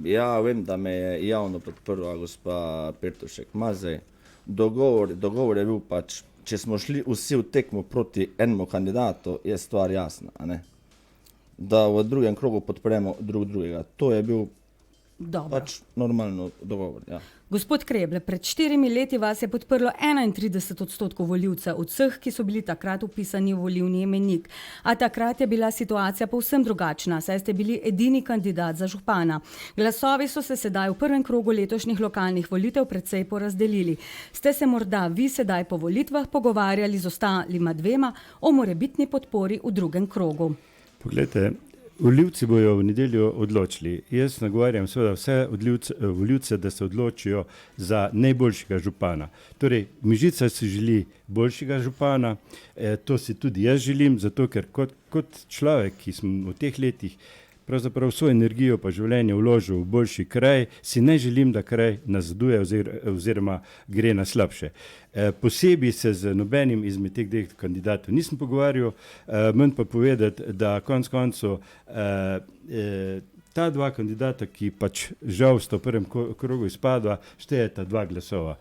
Ja, vem, da me je javno podprla gospa Pirtovšek Mazej. Dogovor je bil pač, če smo šli vsi v tekmo proti enemu kandidatu, je stvar jasna, da v drugem krogu podpremo drugega. To je bil pač normalno dogovor. Ja. Gospod Kreble, pred 4 leti vas je podprlo 31% volivcev od vseh, ki so bili takrat vpisani v volilni imenik. A takrat je bila situacija povsem drugačna, saj ste bili edini kandidat za župana. Glasovi so se sedaj v prvem krogu letošnjih lokalnih volitev precej porazdelili. Ste se morda vi sedaj po volitvah pogovarjali z ostalima dvema o morebitni podpori v drugem krogu? Poglejte, volivci bojo v nedeljo odločili. Jaz nagovarjam seveda vse volivce, da se odločijo za najboljšega župana. Torej, Mežica si želi boljšega župana, to si tudi jaz želim, zato ker kot človek, ki sem v teh letih pravzaprav vso energijo pa življenje vložil v boljši kraj, si ne želim, da kraj nazaduje oziroma gre na slabše. Posebej se z nobenim izmed teh dveh kandidatov nisem pogovarjal, manj pa povedati, da konec koncev ta dva kandidata, ki pač žal sta v prvem krogu izpadla, štejeta 2 glasova.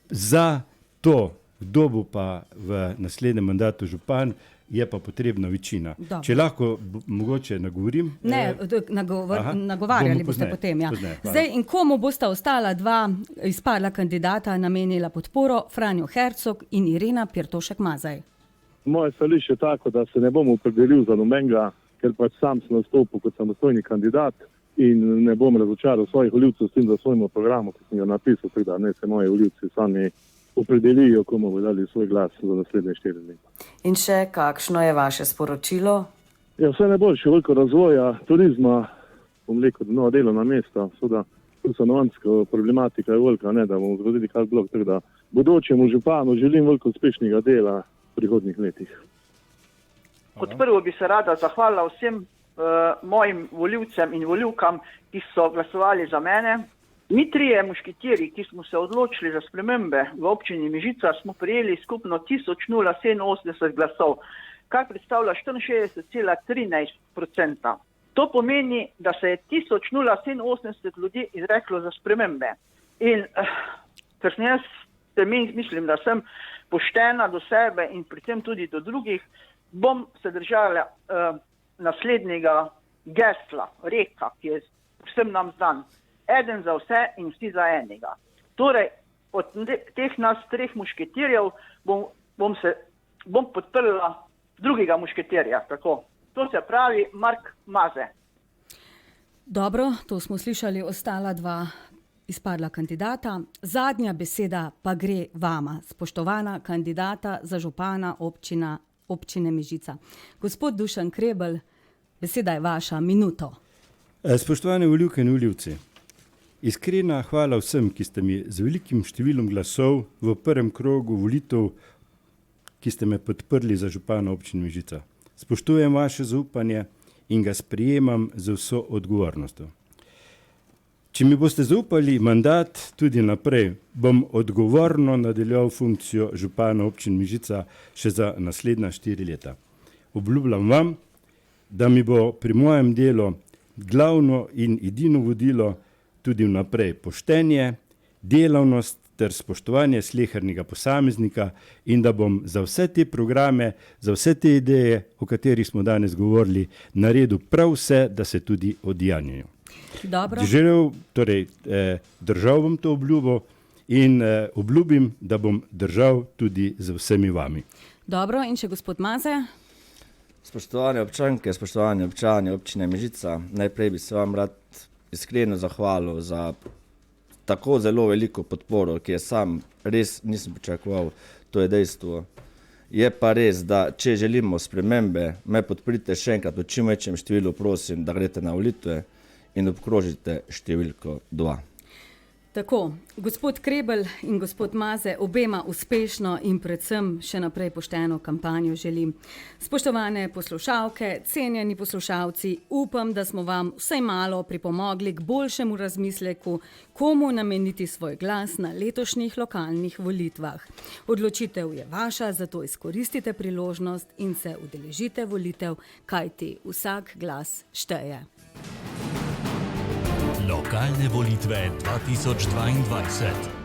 Za to, kdo bo pa v naslednjem mandatu župan, je pa potrebna večina. Dobro. Če lahko mogoče nagovorim? Ne, nagovarjali boste potem. Ja. Zdaj, in komu bosta ostala 2 izpadla kandidata namenila podporo, Franjo Hercog in Irena Pirtovšek Mazej? Moje stališče je tako, da se ne bom opredelil za nobenega, ker pač sam sem nastopil kot samostojni kandidat in ne bom razočaral svojih volivcev s tem, da svojemu programu, ki sem ga napisal, da ne se moji volivci sami opredelijo, komu bodo dali svoj glas za naslednje 4 leta. In še kakšno je vaše sporočilo? Ja, vse najboljše, veliko razvoja turizma, bom rekel, nova delovna mesta, seveda tu stanovanjska problematika je velika, ne, da bomo zgodili kak blok, tako da bodočemu županu želim veliko uspešnega dela v prihodnjih letih. Kot prvo bi se rada zahvalila vsem mojim volivcem in volivkam, ki so glasovali za mene. Mi trije mušketiri, ki smo se odločili za spremembe v občini Mežica, smo prijeli skupno 1087 glasov, kar predstavlja 64,13%. To pomeni, da se je 1087 ljudi izreklo za spremembe. In ker sem jaz mislim, da sem poštena do sebe in pri tem tudi do drugih, bom se držala naslednjega gesla, reka, ki je vsem nam znan. Eden za vse in vsi za enega. Torej, od teh nas 3 mušketirjev bom podprla drugega mušketirja. Tako. To se pravi Mark Maze. Dobro, to smo slišali, ostala 2 izpadla kandidata. Zadnja beseda pa gre vama, spoštovana kandidata za župana občine Mežica. Gospod Dušan Krebel, beseda je vaša, minuto. Spoštovane volivke in volivci, iskrena hvala vsem, ki ste mi z velikim številom glasov v prvem krogu volitev, ki ste me podprli za župana občine Mežica. Spoštujem vaše zaupanje in ga sprejemam z vso odgovornostjo. Če mi boste zaupali mandat tudi naprej, bom odgovorno nadaljeval funkcijo župana občine Mežica še za naslednja 4 leta. Obljubljam vam, da mi bo pri mojem delu glavno in edino vodilo tudi vnaprej poštenje, delavnost ter spoštovanje slehernega posameznika in da bom za vse te programe, za vse te ideje, o katerih smo danes govorili, naredil prav vse, da se tudi odjanjajo. Držal bom to obljubo in obljubim, da bom držal tudi z vsemi vami. Dobro, in še gospod Maze? Spoštovane občanke, spoštovani občani občine Mežica, najprej bi se vam rad iskreno zahvalil za tako zelo veliko podporo, ki je sam res nisem pričakoval, to je dejstvo. Je pa res, da če želimo spremembe, me podprite še enkrat v čim večjem številu, prosim, da greste na volitve in obkrožite številko 2. Tako, gospod Krebel in gospod Maze, obema uspešno in predvsem še naprej pošteno kampanjo želim. Spoštovane poslušalke, cenjeni poslušalci, upam, da smo vam vsaj malo pripomogli k boljšemu razmisleku, komu nameniti svoj glas na letošnjih lokalnih volitvah. Odločitev je vaša, zato izkoristite priložnost in se udeležite volitev, kajti vsak glas šteje. Lokalne volitve 2022.